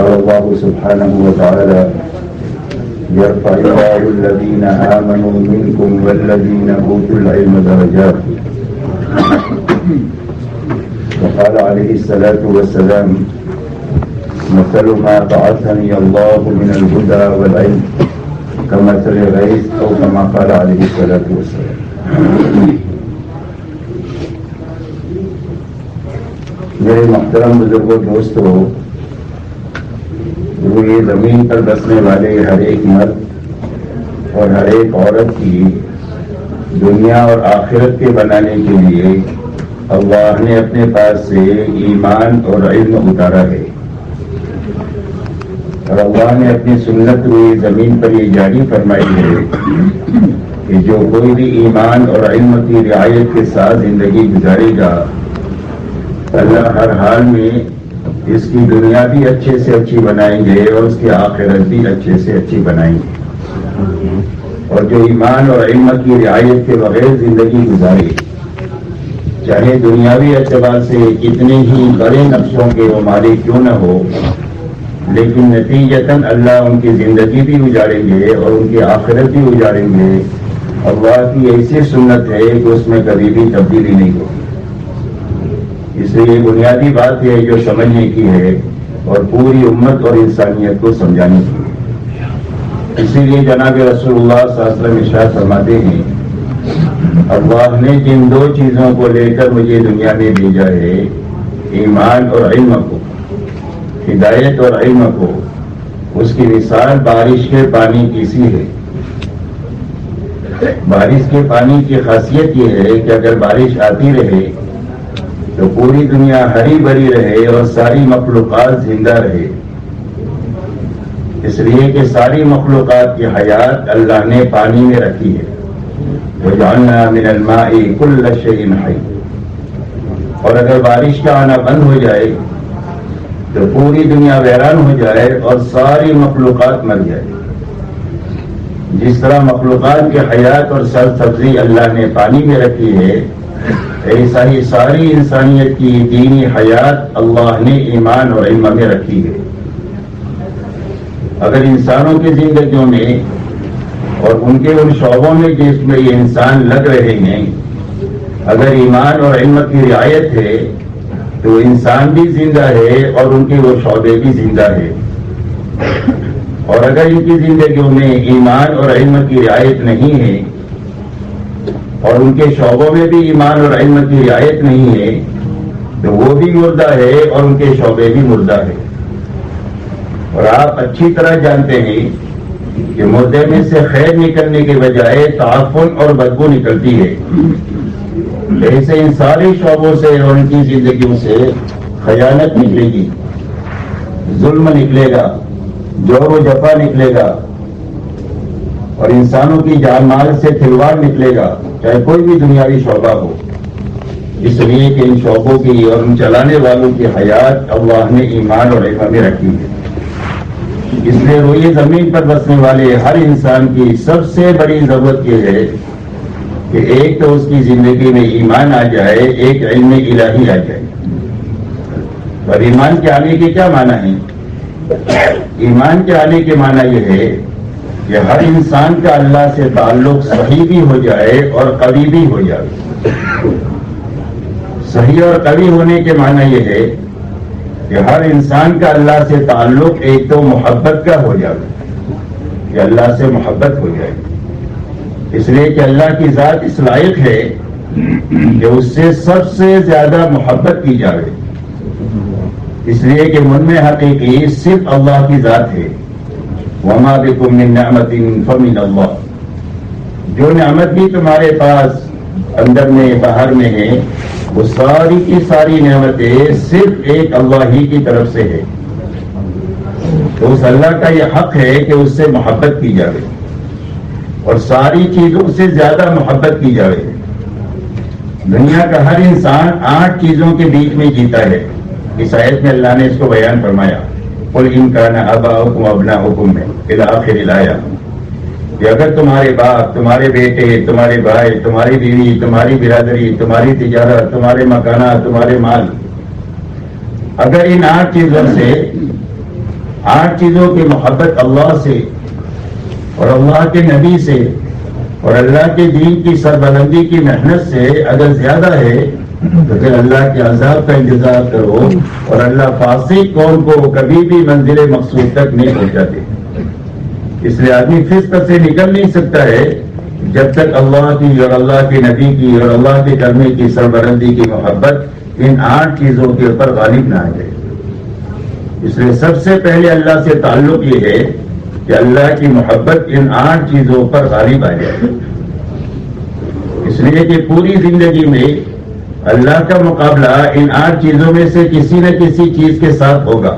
قال الله سبحانه وتعالى يرفع الله الذين آمنوا منكم والذين أوتوا العلم درجات وقال عليه الصلاة والسلام مثل ما بعثني الله من الهدى والعلم كمثل الغيث أو كما قال عليه الصلاة والسلام. میرے محترم بزرگوں دوستوں، یہ زمین پر بسنے والے ہر ایک مرد اور ہر ایک عورت کی دنیا اور آخرت کے بنانے کے لیے اللہ نے اپنے پاس سے ایمان اور علم اتارا ہے، اور اللہ نے اپنی سنت ہوئی زمین پر یہ جاری فرمائی ہے کہ جو کوئی بھی ایمان اور علم کی رعایت کے ساتھ زندگی گزارے گا، اللہ ہر حال میں اس کی دنیا بھی اچھے سے اچھی بنائیں گے اور اس کی آخرت بھی اچھے سے اچھی بنائیں گے. اور جو ایمان اور علم کی رعایت کے بغیر زندگی گزارے، چاہے دنیاوی اعتبار سے کتنے ہی بڑے نقشوں کے وہ مالک کیوں نہ ہو، لیکن نتیجتاً اللہ ان کی زندگی بھی اجاڑیں گے اور ان کی آخرت بھی اجاڑیں گے. اللہ کی ایسی سنت ہے کہ اس میں کبھی بھی تبدیلی نہیں ہوگی. اس لیے بنیادی بات ہے جو سمجھنے کی ہے اور پوری امت اور انسانیت کو سمجھانے کی ہے. اسی لیے جناب رسول اللہ صلی اللہ علیہ وسلم ارشاد فرماتے ہیں، اللہ نے جن دو چیزوں کو لے کر مجھے دنیا میں بھیجا ہے، ایمان اور علم کو، ہدایت اور علم کو، اس کی مثال بارش کے پانی کی سی ہے. بارش کے پانی کی خاصیت یہ ہے کہ اگر بارش آتی رہے تو پوری دنیا ہری بھری رہے اور ساری مخلوقات زندہ رہے. اس لیے کہ ساری مخلوقات کی حیات اللہ نے پانی میں رکھی ہے. وَجَعَلْنَا مِنَ الْمَاءِ كُلَّ شَيْءٍ حَيٍّ. اور اگر بارش کا آنا بند ہو جائے تو پوری دنیا ویران ہو جائے اور ساری مخلوقات مر جائے. جس طرح مخلوقات کی حیات اور سر سبزی اللہ نے پانی میں رکھی ہے، ایسا ہی ساری انسانیت کی دینی حیات اللہ نے ایمان اور علم میں رکھی ہے. اگر انسانوں کی زندگیوں میں اور ان کے ان شعبوں میں جس میں یہ انسان لگ رہے ہیں، اگر ایمان اور علم کی رعایت ہے تو انسان بھی زندہ ہے اور ان کے وہ شعبے بھی زندہ ہے. اور اگر ان کی زندگیوں میں ایمان اور علم کی رعایت نہیں ہے اور ان کے شعبوں میں بھی ایمان اور علم کی رعایت نہیں ہے تو وہ بھی مردہ ہے اور ان کے شعبے بھی مردہ ہے. اور آپ اچھی طرح جانتے ہیں کہ مردے میں سے خیر نکلنے کے بجائے تعفن اور بدبو نکلتی ہے. ایسے ان سارے شعبوں سے اور ان کی زندگیوں سے خیانت نکلے گی، ظلم نکلے گا، جور و جفا نکلے گا، اور انسانوں کی جان مال سے کھلواڑ نکلے گا، چاہے کوئی بھی دنیاوی شعبہ ہو. اس لیے کہ ان شعبوں کی اور ان چلانے والوں کی حیات اللہ نے ایمان اور علم میں رکھی ہے. اس لیے روئے زمین پر بسنے والے ہر انسان کی سب سے بڑی ضرورت یہ ہے کہ ایک تو اس کی زندگی میں ایمان آ جائے، ایک علم الہی آ جائے. اور ایمان کے آنے کے کیا معنی ہیں؟ ایمان کے آنے کے معنی یہ ہے کہ ہر انسان کا اللہ سے تعلق صحیح بھی ہو جائے اور قوی بھی ہو جائے. صحیح اور قوی ہونے کے معنی یہ ہے کہ ہر انسان کا اللہ سے تعلق ایک تو محبت کا ہو جائے، کہ اللہ سے محبت ہو جائے. اس لیے کہ اللہ کی ذات اس لائق ہے کہ اس سے سب سے زیادہ محبت کی جائے. اس لیے کہ من میں حقیقی صرف اللہ کی ذات ہے. وَمَا بِكُم مِّن نِّعْمَةٍ فَمِنَ اللَّهِ. جو نعمت بھی تمہارے پاس اندر میں باہر میں ہے، وہ ساری کی ساری نعمتیں صرف ایک اللہ ہی کی طرف سے ہے. تو اس اللہ کا یہ حق ہے کہ اس سے محبت کی جائے اور ساری چیزوں سے زیادہ محبت کی جائے. دنیا کا ہر انسان 8 چیزوں کے بیچ میں جیتا ہے. اس آیت میں اللہ نے اس کو بیان فرمایا، قُلْ إِنْ كَانَ آبَاؤُكُمْ وَأَبْنَاؤُكُمْ إِلَىٰ آخِرِ الْآيَةِ. کہ اگر تمہارے باپ، تمہارے بیٹے، تمہارے بھائی، تمہاری بیوی، تمہاری برادری، تمہاری تجارت، تمہارے مکانات، تمہارے مال، اگر ان 8 چیزوں سے 8 چیزوں کی محبت اللہ سے اور اللہ کے نبی سے اور اللہ کے دین کی سربلندی کی محنت سے اگر زیادہ ہے تو پھر اللہ کے عذاب کا انتظار کرو، اور اللہ فاسق قوم کو کبھی بھی منزل مقصود تک نہیں پہنچاتے۔ اس لیے آدمی فسق سے نکل نہیں سکتا ہے جب تک اللہ کی اور اللہ کے نبی کی اور اللہ کے کلمے کی سربلندی کی محبت ان 8 چیزوں کے اوپر غالب نہ آ جائے۔ اس لیے سب سے پہلے اللہ سے تعلق یہ ہے کہ اللہ کی محبت ان 8 چیزوں پر غالب آ جائے۔ اس لیے کہ پوری زندگی میں اللہ کا مقابلہ ان 8 چیزوں میں سے کسی نہ کسی چیز کے ساتھ ہوگا۔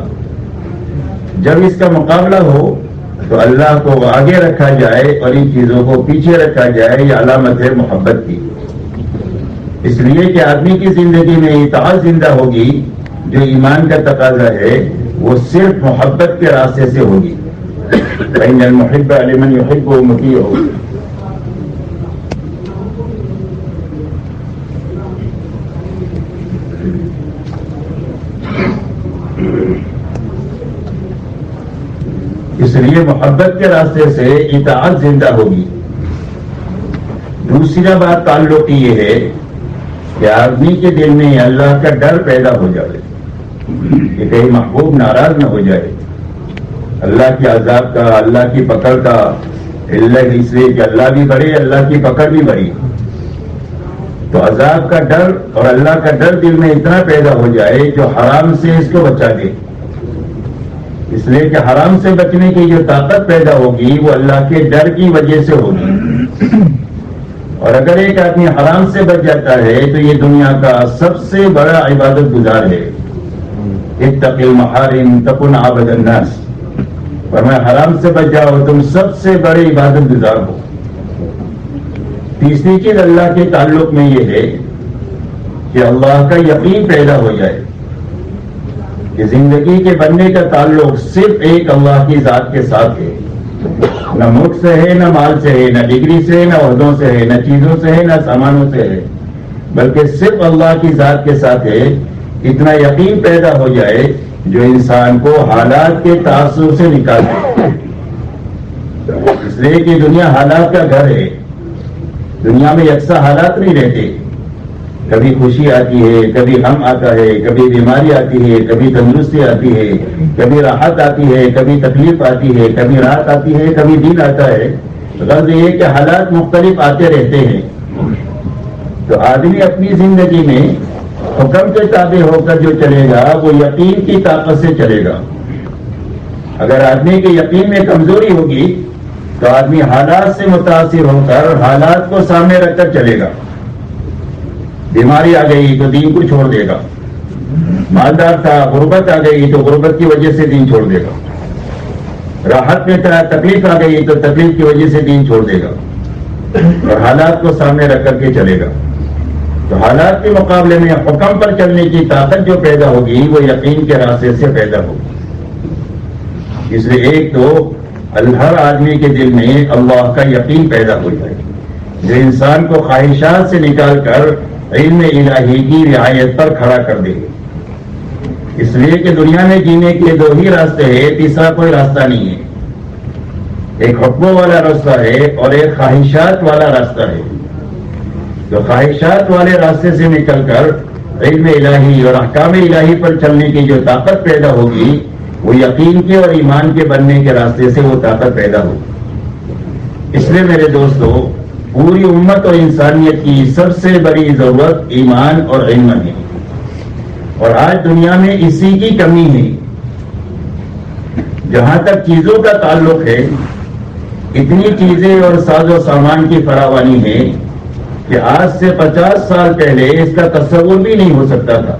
جب اس کا مقابلہ ہو تو اللہ کو آگے رکھا جائے اور ان چیزوں کو پیچھے رکھا جائے، یہ علامت ہے محبت کی۔ اس لیے کہ آدمی کی زندگی میں اطاعت زندہ ہوگی جو ایمان کا تقاضا ہے، وہ صرف محبت کے راستے سے ہوگی۔ فإن المحب لمن يحب مطیع۔ اس لیے محبت کے راستے سے اطاعت زندہ ہوگی۔ دوسری بات تعلق یہ ہے کہ آدمی کے دل میں اللہ کا ڈر پیدا ہو جائے کہ کہیں محبوب ناراض نہ ہو جائے اللہ کے عذاب کا، اللہ کی پکڑ کا، اللہ اس لیے کہ اللہ بھی بڑے، اللہ کی پکڑ بھی بڑی۔ تو عذاب کا ڈر اور اللہ کا ڈر دل میں اتنا پیدا ہو جائے جو حرام سے اس کو بچا دے۔ اس لیے کہ حرام سے بچنے کی جو طاقت پیدا ہوگی وہ اللہ کے ڈر کی وجہ سے ہوگی۔ اور اگر ایک آدمی حرام سے بچ جاتا ہے تو یہ دنیا کا سب سے بڑا عبادت گزار ہے۔ اتق المحارم تکن عابد الناس، فرمایا حرام سے بچ جاؤ تم سب سے بڑے عبادت گزار ہو۔ تیسری چیز اللہ کے تعلق میں یہ ہے کہ اللہ کا یقین پیدا ہو جائے کہ زندگی کے بننے کا تعلق صرف ایک اللہ کی ذات کے ساتھ ہے، نہ ملک سے ہے، نہ مال سے ہے، نہ ڈگری سے ہے، نہ عہدوں سے ہے، نہ چیزوں سے ہے، نہ سامانوں سے ہے، بلکہ صرف اللہ کی ذات کے ساتھ ہے۔ اتنا یقین پیدا ہو جائے جو انسان کو حالات کے تاثر سے نکال دے۔ اس لیے کہ دنیا حالات کا گھر ہے، دنیا میں یکساں حالات نہیں رہتے، کبھی خوشی آتی ہے، کبھی غم آتا ہے، کبھی بیماری آتی ہے، کبھی تندرستی آتی ہے، کبھی راحت آتی ہے، کبھی تکلیف آتی ہے، کبھی رات آتی ہے، کبھی دن آتا ہے۔ غرض یہ کہ حالات مختلف آتے رہتے ہیں۔ تو آدمی اپنی زندگی میں حکم کے تابع ہو کر جو چلے گا وہ یقین کی طاقت سے چلے گا۔ اگر آدمی کے یقین میں کمزوری ہوگی تو آدمی حالات سے متاثر ہو کر حالات کو سامنے رکھ کر چلے گا۔ بیماری آ گئی تو دین کو چھوڑ دے گا، مالدار تھا غربت آ گئی تو غربت کی وجہ سے دین چھوڑ دے گا، راحت میں تکلیف آ گئی تو تکلیف کی وجہ سے دین چھوڑ دے گا، اور حالات کو سامنے رکھ کر کے چلے گا۔ تو حالات کے مقابلے میں حکم پر چلنے کی طاقت جو پیدا ہوگی وہ یقین کے راستے سے پیدا ہوگی۔ اس لیے ایک تو ہر آدمی کے دل میں اللہ کا یقین پیدا ہو جائے جو انسان کو خواہشات سے نکال کر علم الہی کی رعایت پر کھڑا کر دے گی۔ اس لیے کہ دنیا میں جینے کے 2 ہی راستے ہیں، تیسرا کوئی راستہ نہیں ہے۔ ایک حکموں والا راستہ ہے اور ایک خواہشات والا راستہ ہے۔ تو خواہشات والے راستے سے نکل کر علم الہی اور احکام الہی پر چلنے کی جو طاقت پیدا ہوگی وہ یقین کے اور ایمان کے بننے کے راستے سے وہ طاقت پیدا ہوگی۔ اس لیے میرے دوستو، پوری امت اور انسانیت کی سب سے بڑی ضرورت ایمان اور علم ہے، اور آج دنیا میں اسی کی کمی ہے۔ جہاں تک چیزوں کا تعلق ہے، اتنی چیزیں اور ساز و سامان کی فراوانی ہے کہ آج سے 50 سال پہلے اس کا تصور بھی نہیں ہو سکتا تھا۔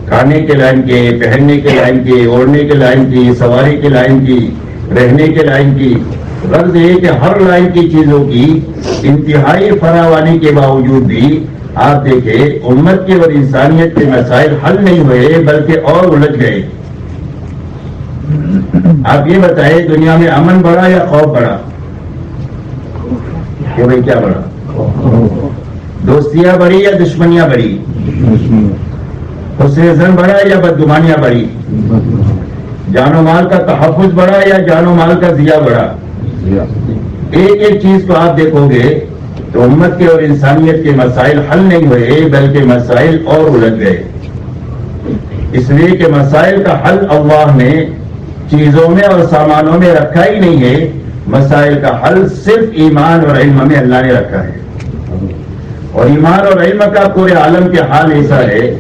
کھانے کے لائن کے، پہننے کے لائن کے، اوڑھنے کے لائن کی، سواری کے لائن کی، رہنے کے لائن کی، غرض یہ کہ ہر لائن کی چیزوں کی انتہائی فراوانی کے باوجود بھی آپ دیکھیں امت کے اور انسانیت کے مسائل حل نہیں ہوئے بلکہ اور الجھ گئے۔ آپ یہ بتائیں دنیا میں امن بڑھا یا خوف بڑھا؟ کہ بھائی کیا بڑھا؟ دوستیاں بڑھی یا دشمنیاں بڑھی؟ حسن ظن بڑھا یا بدگمانیاں بڑھی؟ جان و مال کا تحفظ بڑھا یا جان و مال کا ضیاع بڑھا؟ ایک ایک چیز کو آپ دیکھو گے تو امت کے اور انسانیت کے مسائل حل نہیں ہوئے بلکہ مسائل اور الجھ گئے، اس لیے کہ مسائل کا حل اللہ نے چیزوں میں اور سامانوں میں رکھا ہی نہیں ہے، مسائل کا حل صرف ایمان اور علم میں اللہ نے رکھا ہے۔ اور ایمان اور علم کا پورے عالم کے حال ایسا ہے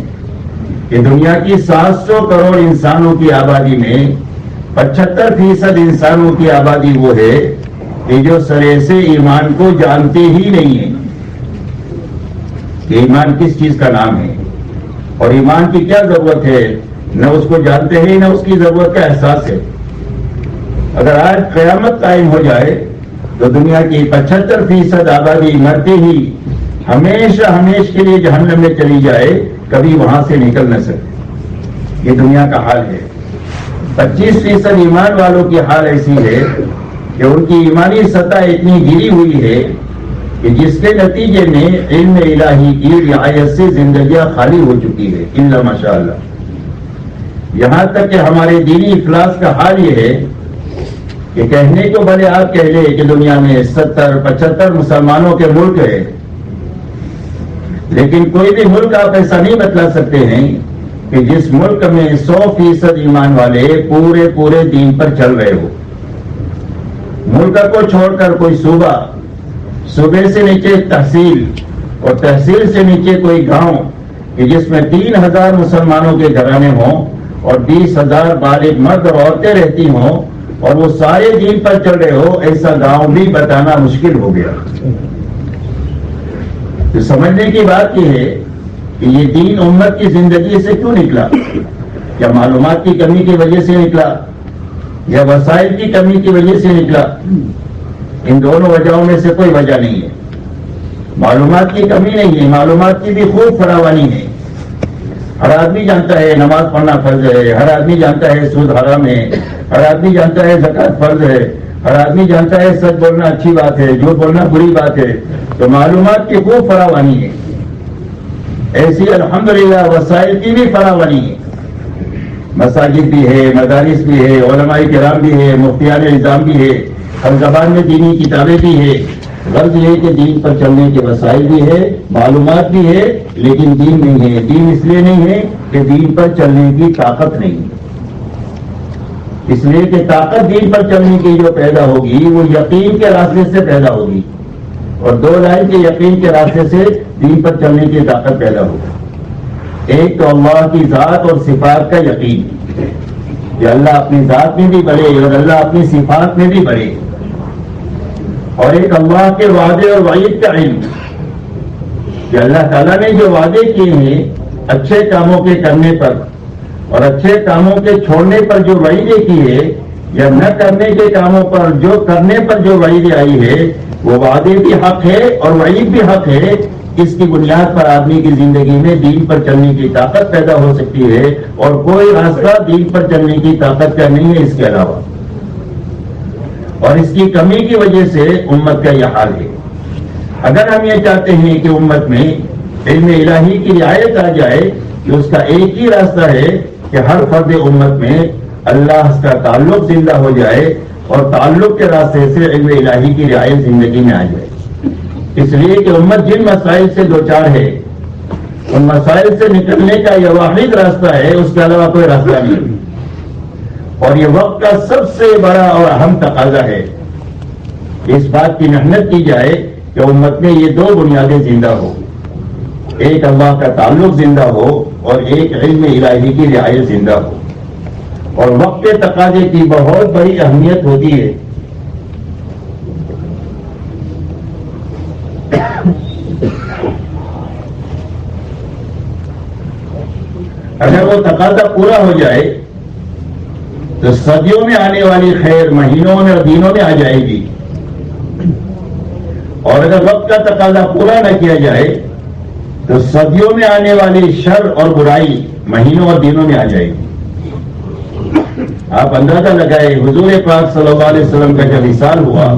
کہ دنیا کی 700 کروڑ انسانوں کی آبادی میں 75% انسانوں کی آبادی وہ ہے کہ جو سرے سے ایمان کو جانتے ہی نہیں ہیں کہ ایمان کس چیز کا نام ہے اور ایمان کی کیا ضرورت ہے، نہ اس کو جانتے ہیں نہ اس کی ضرورت کا احساس ہے۔ اگر آج قیامت قائم ہو جائے تو دنیا کی 75% آبادی مرتے ہی ہمیشہ ہمیش کے لیے جہنم میں چلی جائے، کبھی وہاں سے نکل نہ سکے۔ یہ دنیا کا حال ہے۔ 25% ایمان والوں کی حال ایسی ہے کہ ان کی ایمانی سطح اتنی گری ہوئی ہے کہ جس کے نتیجے میں علم الہی کی رعایت سے زندگیاں خالی ہو چکی ہے، الا ماشاءاللہ۔ یہاں تک کہ ہمارے دینی افلاس کا حال یہ ہے کہ کہنے کو بھلے آپ کہہ لیں کہ دنیا میں 70-75 مسلمانوں کے ملک ہے، لیکن کوئی بھی ملک آپ ایسا نہیں بتلا سکتے ہیں کہ جس ملک میں 100% ایمان والے پورے دین پر چل رہے ہو۔ ملک کو چھوڑ کر کوئی صوبے سے نیچے تحصیل اور تحصیل سے نیچے کوئی گاؤں کہ جس میں 3000 مسلمانوں کے گھرانے ہوں اور 20,000 بالغ مرد اور عورتیں رہتی ہوں اور وہ سارے دین پر چل رہے ہو، ایسا گاؤں بھی بتانا مشکل ہو گیا۔ تو سمجھنے کی بات یہ ہے کہ یہ دین امت کی زندگی سے کیوں نکلا؟ کیا معلومات کی کمی کی وجہ سے نکلا یا وسائل کی کمی کی وجہ سے نکلا؟ ان دونوں وجہوں میں سے کوئی وجہ نہیں ہے۔ معلومات کی کمی نہیں ہے، معلومات کی بھی خوب فراوانی ہے۔ ہر آدمی جانتا ہے نماز پڑھنا فرض ہے، ہر آدمی جانتا ہے سود حرام ہے، ہر آدمی جانتا ہے زکوٰۃ فرض ہے، ہر آدمی جانتا ہے سچ بولنا اچھی بات ہے، جھوٹ بولنا بری بات ہے۔ تو معلومات کی خوب فراوانی ہے، ایسی الحمدللہ وسائل کی بھی فراوانی ہے۔ مساجد بھی ہے، مدارس بھی ہے، علماء کرام بھی ہے، مفتیان نظام بھی ہے، ہر زبان میں دینی کتابیں بھی ہے۔ غرض یہ کہ دین پر چلنے کے وسائل بھی ہے، معلومات بھی ہے، لیکن دین نہیں ہے۔ دین اس لیے نہیں ہے کہ دین پر چلنے کی طاقت نہیں ہے، اس لیے کہ طاقت دین پر چلنے کی جو پیدا ہوگی وہ یقین کے راستے سے پیدا ہوگی، اور 2 لائن کے یقین کے راستے سے دین پر چلنے کی طاقت پیدا ہوگی۔ ایک تو اللہ کی ذات اور صفات کا یقین کہ اللہ اپنی ذات میں بھی بڑے اور اللہ اپنی صفات میں بھی بڑے، اور ایک اللہ کے وعدے اور وعید کا علم کہ اللہ تعالیٰ نے جو وعدے کیے ہیں اچھے کاموں کے کرنے پر اور اچھے کاموں کے چھوڑنے پر جو وعیدیں کی ہے، یا نہ کرنے کے کاموں پر جو کرنے پر جو وعیدیں آئی ہے، وہ وعدے بھی حق ہے اور وعید بھی حق ہے۔ اس کی بنیاد پر آدمی کی زندگی میں دین پر چلنے کی طاقت پیدا ہو سکتی ہے، اور کوئی راستہ دین پر چلنے کی طاقت کا نہیں ہے اس کے علاوہ۔ اور اس کی کمی کی وجہ سے امت کا یہ حال ہے۔ اگر ہم یہ چاہتے ہیں کہ امت میں علم الہی کی رعایت آ جائے کہ اس کا ایک ہی راستہ ہے کہ ہر فرد امت میں اللہ کا تعلق زندہ ہو جائے اور تعلق کے راستے سے علم الہی کی رعایت زندگی میں آ جائے۔ اس لیے کہ امت جن مسائل سے دوچار ہے ان مسائل سے نکلنے کا یہ واحد راستہ ہے، اس کے علاوہ کوئی راستہ نہیں۔ اور یہ وقت کا سب سے بڑا اور اہم تقاضا ہے کہ اس بات کی محنت کی جائے کہ امت میں یہ 2 بنیادیں زندہ ہو، ایک اللہ کا تعلق زندہ ہو اور ایک علم الہی کی رعایت زندہ ہو۔ اور وقت کے تقاضے کی بہت بڑی اہمیت ہوتی ہے۔ اگر وہ تقاضا پورا ہو جائے تو صدیوں میں آنے والی خیر مہینوں میں اور دنوں میں آ جائے گی، اور اگر وقت کا تقاضا پورا نہ کیا جائے تو صدیوں میں آنے والی شر اور برائی مہینوں اور دنوں میں آ جائے گی۔ آپ اندازہ لگائے حضور پاک صلی اللہ علیہ وسلم کا جب وصال ہوا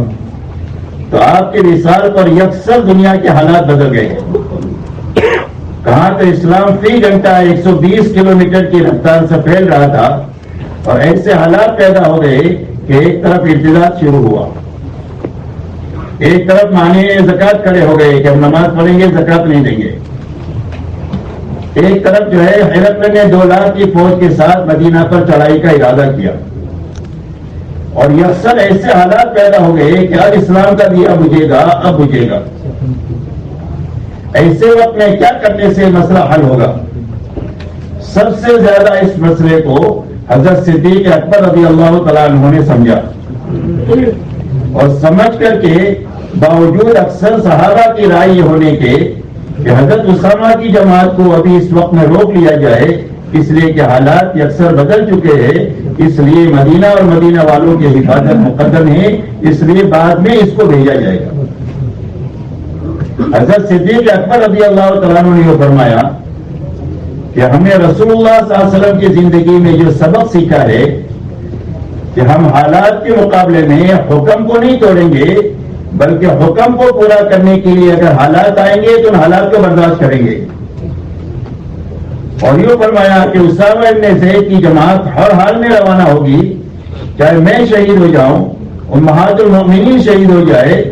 تو آپ کے وصال پر یکسر دنیا کے حالات بدل گئے۔ کہاں تو اسلام فی گھنٹہ 120 کلومیٹر کی رفتار سے پھیل رہا تھا، اور ایسے حالات پیدا ہو گئے کہ ایک طرف ارتداد شروع ہوا، ایک طرف مانی زکوٰۃ کھڑے ہو گئے کہ ہم نماز پڑھیں گے زکوٰۃ نہیں دیں گے، ایک طرف جو ہے ہرقل نے 2 لاکھ کی فوج کے ساتھ مدینہ پر چڑھائی کا ارادہ کیا، اور یکسر ایسے حالات پیدا ہو گئے کہ اب اسلام کا دیا بجھے گا، اب بجھے گا۔ ایسے وقت میں کیا کرنے سے مسئلہ حل ہوگا؟ سب سے زیادہ اس مسئلے کو حضرت صدیق اکبر رضی اللہ تعالیٰ عنہ نے سمجھا، اور سمجھ کر کے باوجود اکثر صحابہ کی رائے یہ ہونے کے کہ حضرت اسامہ کی جماعت کو ابھی اس وقت میں روک لیا جائے، اس لیے کہ حالات اکثر بدل چکے ہیں، اس لیے مدینہ اور مدینہ والوں کی حفاظت مقدم ہے، اس لیے بعد میں اس کو بھیجا جائے گا۔ حضرت صدیق اکبر رضی اللہ تعالیٰ عنہ نے یہ فرمایا کہ ہم نے رسول اللہ صلی اللہ علیہ وسلم کی زندگی میں جو سبق سیکھا ہے کہ ہم حالات کے مقابلے میں حکم کو نہیں توڑیں گے، بلکہ حکم کو پورا کرنے کے لیے اگر حالات آئیں گے تو ان حالات کو برداشت کریں گے۔ اور یہ فرمایا کہ اسامہ ابن زید کی جماعت ہر حال میں روانہ ہوگی، چاہے میں شہید ہو جاؤں، امہات المؤمنین شہید ہو جائے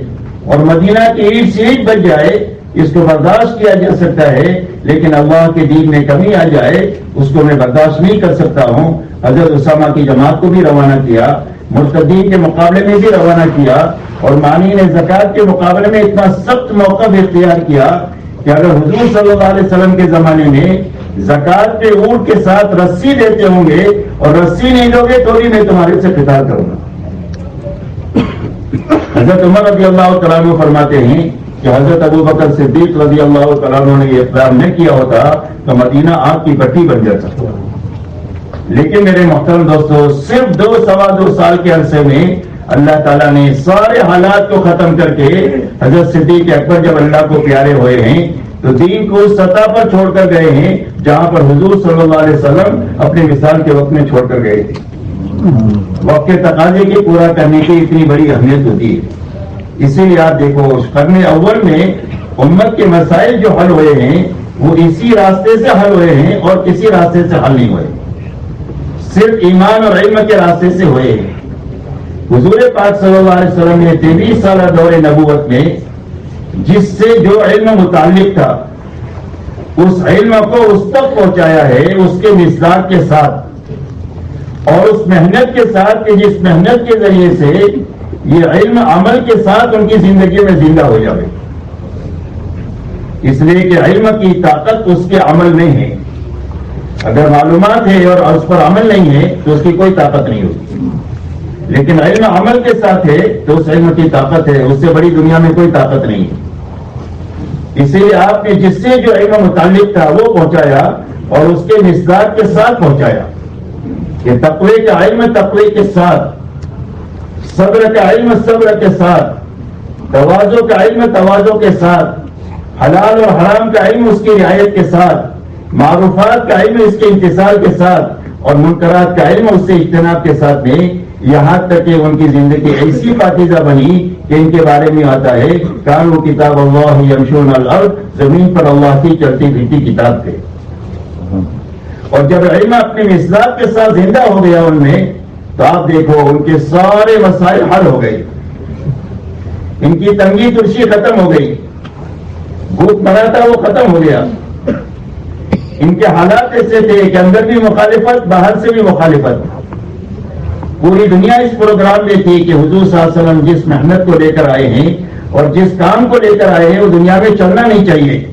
اور مدینہ کی اینٹ سے اینٹ بچ جائے، اس کو برداشت کیا جا سکتا ہے، لیکن اللہ کے دین میں کمی آ جائے اس کو میں برداشت نہیں کر سکتا ہوں۔ حضرت اسامہ کی جماعت کو بھی روانہ کیا، مرتدین کے مقابلے میں بھی روانہ کیا، اور مانی نے زکوٰۃ کے مقابلے میں اتنا سخت موقف اختیار کیا کہ اگر حضور صلی اللہ علیہ وسلم کے زمانے میں زکوٰۃ پہ اونٹ کے ساتھ رسی دیتے ہوں گے اور رسی نہیں دو گے تو بھی میں تمہارے سے قتال کروں گا۔ حضرت عمر رضی اللہ تعالیٰ عنہ فرماتے ہیں کہ حضرت ابو بکر صدیق رضی اللہ تعالیٰ عنہ نے یہ اقرار نہ کیا ہوتا تو مدینہ آگ کی بٹی بن جاتا۔ لیکن میرے محترم دوستو، صرف 2 سال کے عرصے میں اللہ تعالیٰ نے سارے حالات کو ختم کر کے حضرت صدیق اکبر جب اللہ کو پیارے ہوئے ہیں تو دین کو اس سطح پر چھوڑ کر گئے ہیں جہاں پر حضور صلی اللہ علیہ وسلم اپنے وصال کے وقت میں چھوڑ کر گئے تھے۔ وقت کے تقاضے کی پورا کرنے کی اتنی بڑی اہمیت ہوتی ہے، اسی لیے آپ دیکھو قرن اول میں امت کے مسائل جو حل ہوئے ہیں وہ اسی راستے سے حل ہوئے ہیں اور کسی راستے سے حل نہیں ہوئے، صرف ایمان اور علم کے راستے سے ہوئے ہیں۔ حضور پاک صلی اللہ علیہ وسلم نے 23 سالہ دور نبوت میں جس سے جو علم متعلق تھا اس علم کو اس تک پہنچایا ہے اس کے مصداق کے ساتھ اور اس محنت کے ساتھ کہ جس محنت کے ذریعے سے یہ علم عمل کے ساتھ ان کی زندگی میں زندہ ہو جائے، اس لیے کہ علم کی طاقت اس کے عمل میں ہے۔ اگر معلومات ہے اور اس پر عمل نہیں ہے تو اس کی کوئی طاقت نہیں ہوتی، لیکن علم عمل کے ساتھ ہے تو اس علم کی طاقت ہے، اس سے بڑی دنیا میں کوئی طاقت نہیں ہے۔ اسی لیے آپ نے جس سے جو علم متعلق تھا وہ پہنچایا اور اس کے مصداق کے ساتھ پہنچایا کہ تقوی کا علم تقوی کے ساتھ، صبر کا علم صبر کے ساتھ، تواضع کا علم تواضع کے ساتھ، حلال اور حرام کا علم اس کی رعایت کے ساتھ، معروفات کا علم اس کے انتصال کے ساتھ اور منکرات کا علم اس سے اجتناب کے ساتھ میں، یہاں تک کہ ان کی زندگی ایسی پاکیزہ بنی کہ ان کے بارے میں آتا ہے کانوا کتاب اللہ یمشون الارض، زمین پر اللہ کی چلتی پھرتی کتاب تھے۔ اور جب علم اپنے مصداق کے ساتھ زندہ ہو گیا ان میں تو آپ دیکھو ان کے سارے مسائل حل ہو گئے، ان کی تنگی ترشی ختم ہو گئی، بھوک مرا تھا وہ ختم ہو گیا۔ ان کے حالات ایسے تھے کہ اندر بھی مخالفت باہر سے بھی مخالفت، پوری دنیا اس پروگرام میں تھی کہ حضور صلی اللہ علیہ وسلم جس محنت کو لے کر آئے ہیں اور جس کام کو لے کر آئے ہیں وہ دنیا میں چلنا نہیں چاہیے۔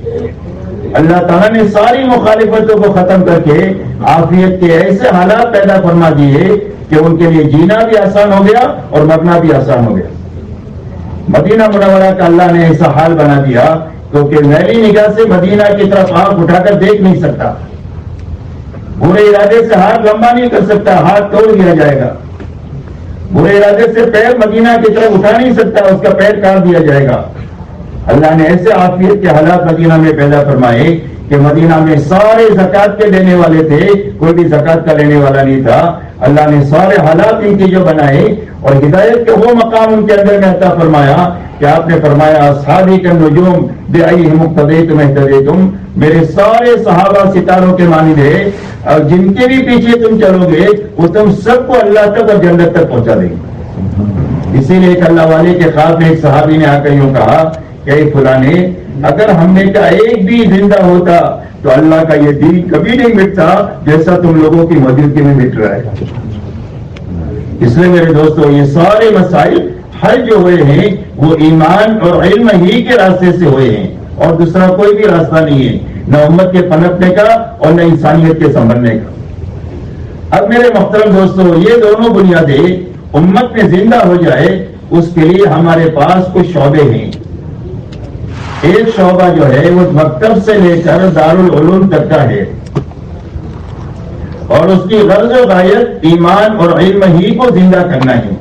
اللہ تعالیٰ نے ساری مخالفتوں کو ختم کر کے عافیت کے ایسے حالات پیدا فرما دیے کہ ان کے لیے جینا بھی آسان ہو گیا اور مرنا بھی آسان ہو گیا۔ مدینہ منورہ کا اللہ نے ایسا حال بنا دیا کیونکہ میلی نگاہ سے مدینہ کی طرف آنکھ اٹھا کر دیکھ نہیں سکتا، برے ارادے سے ہاتھ لمبا نہیں کر سکتا، ہاتھ توڑ دیا جائے گا، برے ارادے سے پیر مدینہ کی طرف اٹھا نہیں سکتا، اس کا پیر کاٹ دیا جائے گا۔ اللہ نے ایسے عافیت کے حالات مدینہ میں پیدا فرمائے کہ مدینہ میں سارے زکوٰۃ کے لینے والے تھے، کوئی بھی زکوٰۃ کا لینے والا نہیں تھا۔ اللہ نے سارے حالات ان کے جو بنائے اور ہدایت کے وہ مقام ان کے اندر میں عطا فرمایا کہ آپ نے فرمایا اصحابی کالنجوم بأیہم اقتدیتم اہتدیتم، میرے سارے صحابہ ستاروں کے مانند ہے، اور جن کے بھی پیچھے تم چلو گے وہ تم سب کو اللہ تک اور جنت تک پہنچا دیں گے۔ اسی لیے ایک اللہ والے کے خواب میں ایک صحابی نے آ کر یوں کہا کہ اے فلانے، اگر ہم میں کا ایک بھی زندہ ہوتا تو اللہ کا یہ دین کبھی نہیں مٹتا جیسا تم لوگوں کی موجودگی میں مٹ رہا ہے۔ اس لیے میرے دوستو یہ سارے مسائل حل جو ہوئے ہیں وہ ایمان اور علم ہی کے راستے سے ہوئے ہیں، اور دوسرا کوئی بھی راستہ نہیں ہے، نہ امت کے پنپنے کا اور نہ انسانیت کے سنبھلنے کا۔ اب میرے محترم دوستو، یہ دونوں بنیادیں امت میں زندہ ہو جائے اس کے لیے ہمارے پاس کچھ شعبے ہیں۔ ایک شعبہ جو ہے وہ مکتب سے لے کر دارالعلوم تک کا ہے، اور اس کی غرض و غایت ایمان اور علم ہی کو زندہ کرنا ہے،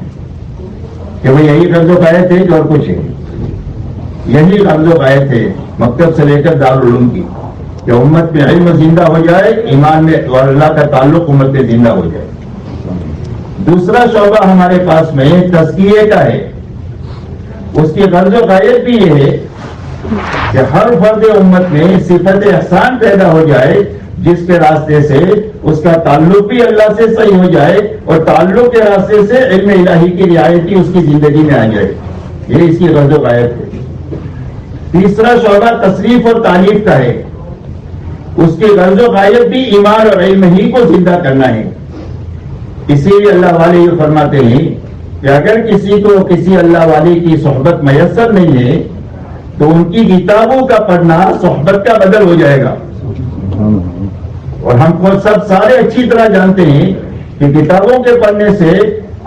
کہ وہ یہی غرض و غایت ہے جو اور کچھ ہے، یہی غرض و غایت ہے مکتب سے لے کر دارالعلوم کی، کہ امت میں علم زندہ ہو جائے، ایمان میں اور اللہ کا تعلق امت میں زندہ ہو جائے۔ دوسرا شعبہ ہمارے پاس میں تزکیے کا ہے، اس کی غرض و غایت بھی یہ ہے کہ ہر فرد امت میں صفت احسان پیدا ہو جائے، جس کے راستے سے اس کا تعلق بھی اللہ سے صحیح ہو جائے اور تعلق کے راستے سے علم الہی کی رعایت اس کی زندگی میں آ جائے، یہ اس کی غرض و غایت ہے۔ تیسرا شعبہ تصریف اور تعلیف کا ہے، اس کی غرض و غایت بھی ایمان اور علم ہی کو زندہ کرنا ہے۔ اسی لیے اللہ والے یہ فرماتے ہیں کہ اگر کسی کو کسی اللہ والے کی صحبت میسر نہیں ہے تو ان کی کتابوں کا پڑھنا صحبت کا بدل ہو جائے گا، اور ہم کو سب سارے اچھی طرح جانتے ہیں کہ کتابوں کے پڑھنے سے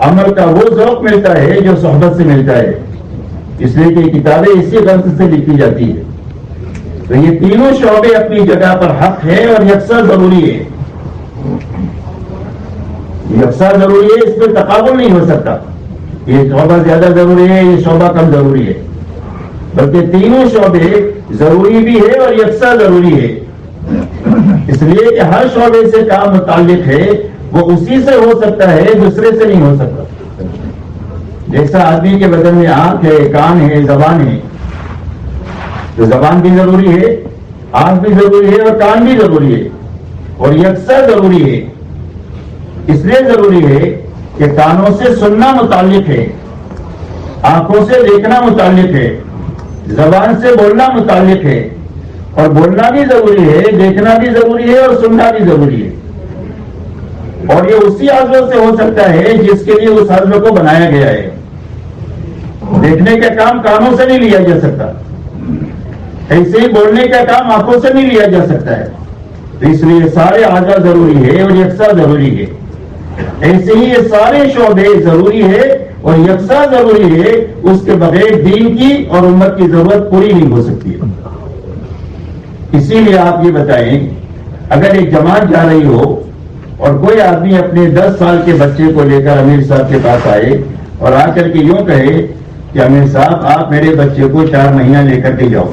عمل کا وہ ذوق ملتا ہے جو صحبت سے ملتا ہے، اس لیے کہ کتابیں اسی غرض سے لکھی جاتی ہے۔ تو یہ تینوں شعبے اپنی جگہ پر حق ہے اور یکساں ضروری ہے، یکساں ضروری ہے، اس میں تقابل نہیں ہو سکتا، یہ شعبہ زیادہ ضروری ہے یہ شعبہ کم ضروری ہے، بلکہ تینوں شعبے ضروری بھی ہے اور یکساں ضروری ہے، اس لیے کہ ہر شعبے سے کام متعلق ہے وہ اسی سے ہو سکتا ہے، دوسرے سے نہیں ہو سکتا۔ جیسا آدمی کے بدن میں آنکھ ہے، کان ہے، زبان ہے، تو زبان بھی ضروری ہے، آنکھ بھی ضروری ہے اور کان بھی ضروری ہے، اور یکساں ضروری ہے۔ اس لیے ضروری ہے کہ کانوں سے سننا متعلق ہے، آنکھوں سے دیکھنا متعلق ہے، زبان سے بولنا متعلق ہے، اور بولنا بھی ضروری ہے، دیکھنا بھی ضروری ہے اور سننا بھی ضروری ہے، اور یہ اسی عضو سے ہو سکتا ہے جس کے لیے اس عضو کو بنایا گیا ہے۔ دیکھنے کا کام کانوں سے نہیں لیا جا سکتا، ایسے ہی بولنے کا کام آنکھوں سے نہیں لیا جا سکتا ہے، تو اس لیے سارے اعضاء ضروری ہے اور یکساں ضروری ہے۔ ایسے ہی یہ سارے شعبے ضروری ہے اور یکساں ضروری ہے، اس کے بغیر دین کی اور امت کی ضرورت پوری نہیں ہو سکتی ہے۔ اسی لیے آپ یہ بتائیں، اگر ایک جماعت جا رہی ہو اور کوئی آدمی اپنے 10 سال کے بچے کو لے کر امیر صاحب کے پاس آئے اور آ کر کے یوں کہے کہ امیر صاحب آپ میرے بچے کو 4 مہینہ لے کر کے جاؤ،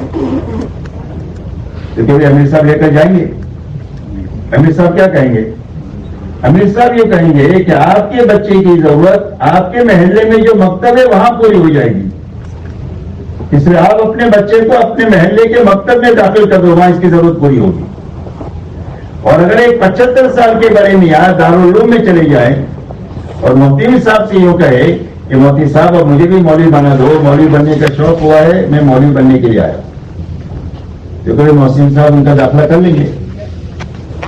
تو کہ امیر صاحب لے کر جائیں گے؟ امیر صاحب کیا کہیں گے؟ امیر صاحب یہ کہیں گے کہ آپ کے بچے کی ضرورت آپ کے محلے میں جو مکتب ہے وہاں پوری ہو جائے گی، اس لیے آپ اپنے بچے کو اپنے محلے کے مکتب میں داخل کر دو، وہاں اس کی ضرورت پوری ہوگی۔ اور اگر ایک 75 سال کے بڑے میاں دارالعلوم میں چلے جائیں اور مفتی صاحب سے یوں کہے کہ مفتی صاحب اب مجھے بھی مولوی بنا دو، مولوی بننے کا شوق ہوا ہے، میں مولوی بننے کے لیے آیا، تو کوئی محسن صاحب ان کا داخلہ کر لیں گے؟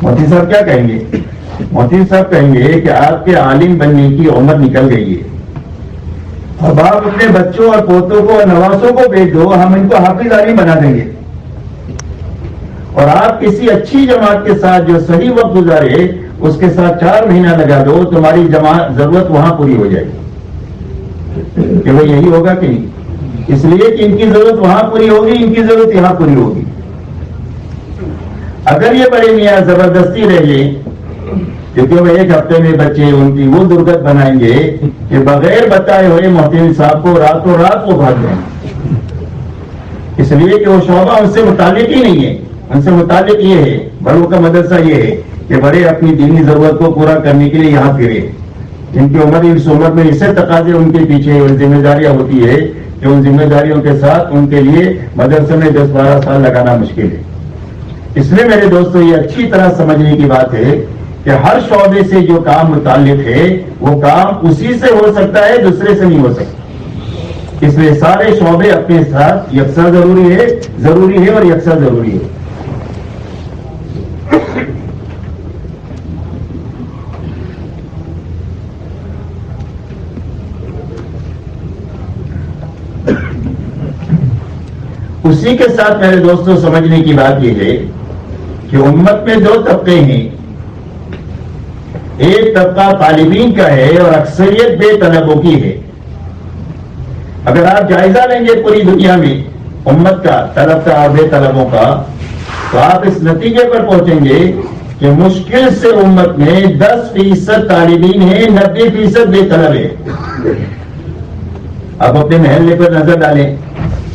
مفتی صاحب کیا کہیں گے؟ مفتی صاحب کہیں گے کہ آپ کے عالم بننے کی عمر نکل گئی ہے، اب آپ اپنے بچوں اور پوتوں کو اور نواسوں کو بھیج دو، ہم ان کو حافظ عالم بنا دیں گے، اور آپ کسی اچھی جماعت کے ساتھ جو صحیح وقت گزارے اس کے ساتھ 4 مہینہ لگا دو، تمہاری جماعت ضرورت وہاں پوری ہو جائے گی۔ کہ وہ یہی ہوگا کہ نہیں؟ اس لیے کہ ان کی ضرورت وہاں پوری ہوگی، ان کی ضرورت یہاں پوری ہوگی۔ اگر یہ بڑے میاں زبردستی رہ لیں، کیونکہ وہ 1 ہفتے میں بچے ان کی وہ درگت بنائیں گے کہ بغیر بتائے ہوئے محتمم صاحب کو راتوں رات وہ بھاگ جائیں، اس لیے کہ وہ شعبہ ان سے متعلق ہی نہیں ہے۔ ان سے متعلق یہ ہے، بڑوں کا مدرسہ یہ ہے کہ بڑے اپنی دینی ضرورت کو پورا کرنے کے لیے یہاں پھرے، جن کی عمر اس عمر میں اسے تقاضے ان کے پیچھے ان ذمہ داریاں ہوتی ہے کہ ان ذمہ داریوں کے ساتھ ان کے لیے مدرسے میں 10-12 سال لگانا مشکل ہے. اس لیے میرے دوستو یہ اچھی طرح سمجھنے کی بات ہے کہ ہر شعبے سے جو کام متعلق ہے وہ کام اسی سے ہو سکتا ہے, دوسرے سے نہیں ہو سکتا. اس لیے سارے شعبے اپنے ساتھ یکساں ضروری ہے اور یکساں ضروری ہے. اسی کے ساتھ میرے دوستوں سمجھنے کی بات یہ ہے کہ امت میں 2 طبقے ہیں. ایک طبقہ طالبین کا ہے اور اکثریت بے طلبوں کی ہے. اگر آپ جائزہ لیں گے پوری دنیا میں امت کا, طلب کا اور بے طلبوں کا, تو آپ اس نتیجے پر پہنچیں گے کہ مشکل سے امت میں 10% طالبین ہیں, 90% بے طلب ہے. آپ اپنے محلے پر نظر ڈالیں,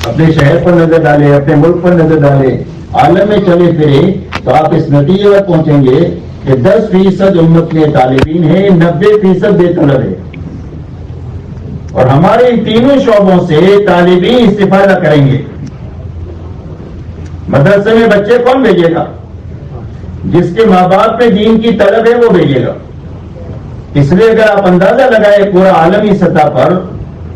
اپنے شہر پر نظر ڈالیں, اپنے ملک پر نظر ڈالیں, عالم میں چلے پھرے تو آپ اس نتیجے پر پہنچیں گے کہ 10% امت میں طالبین ہیں, 90% بے طلب ہے. اور ہمارے ان تینوں شعبوں سے طالبین استفادہ کریں گے. مدرسے میں بچے کون بھیجے گا؟ جس کے ماں باپ میں دین کی طلب ہے وہ بھیجے گا. اس لیے اگر آپ اندازہ لگائے پورا عالمی سطح پر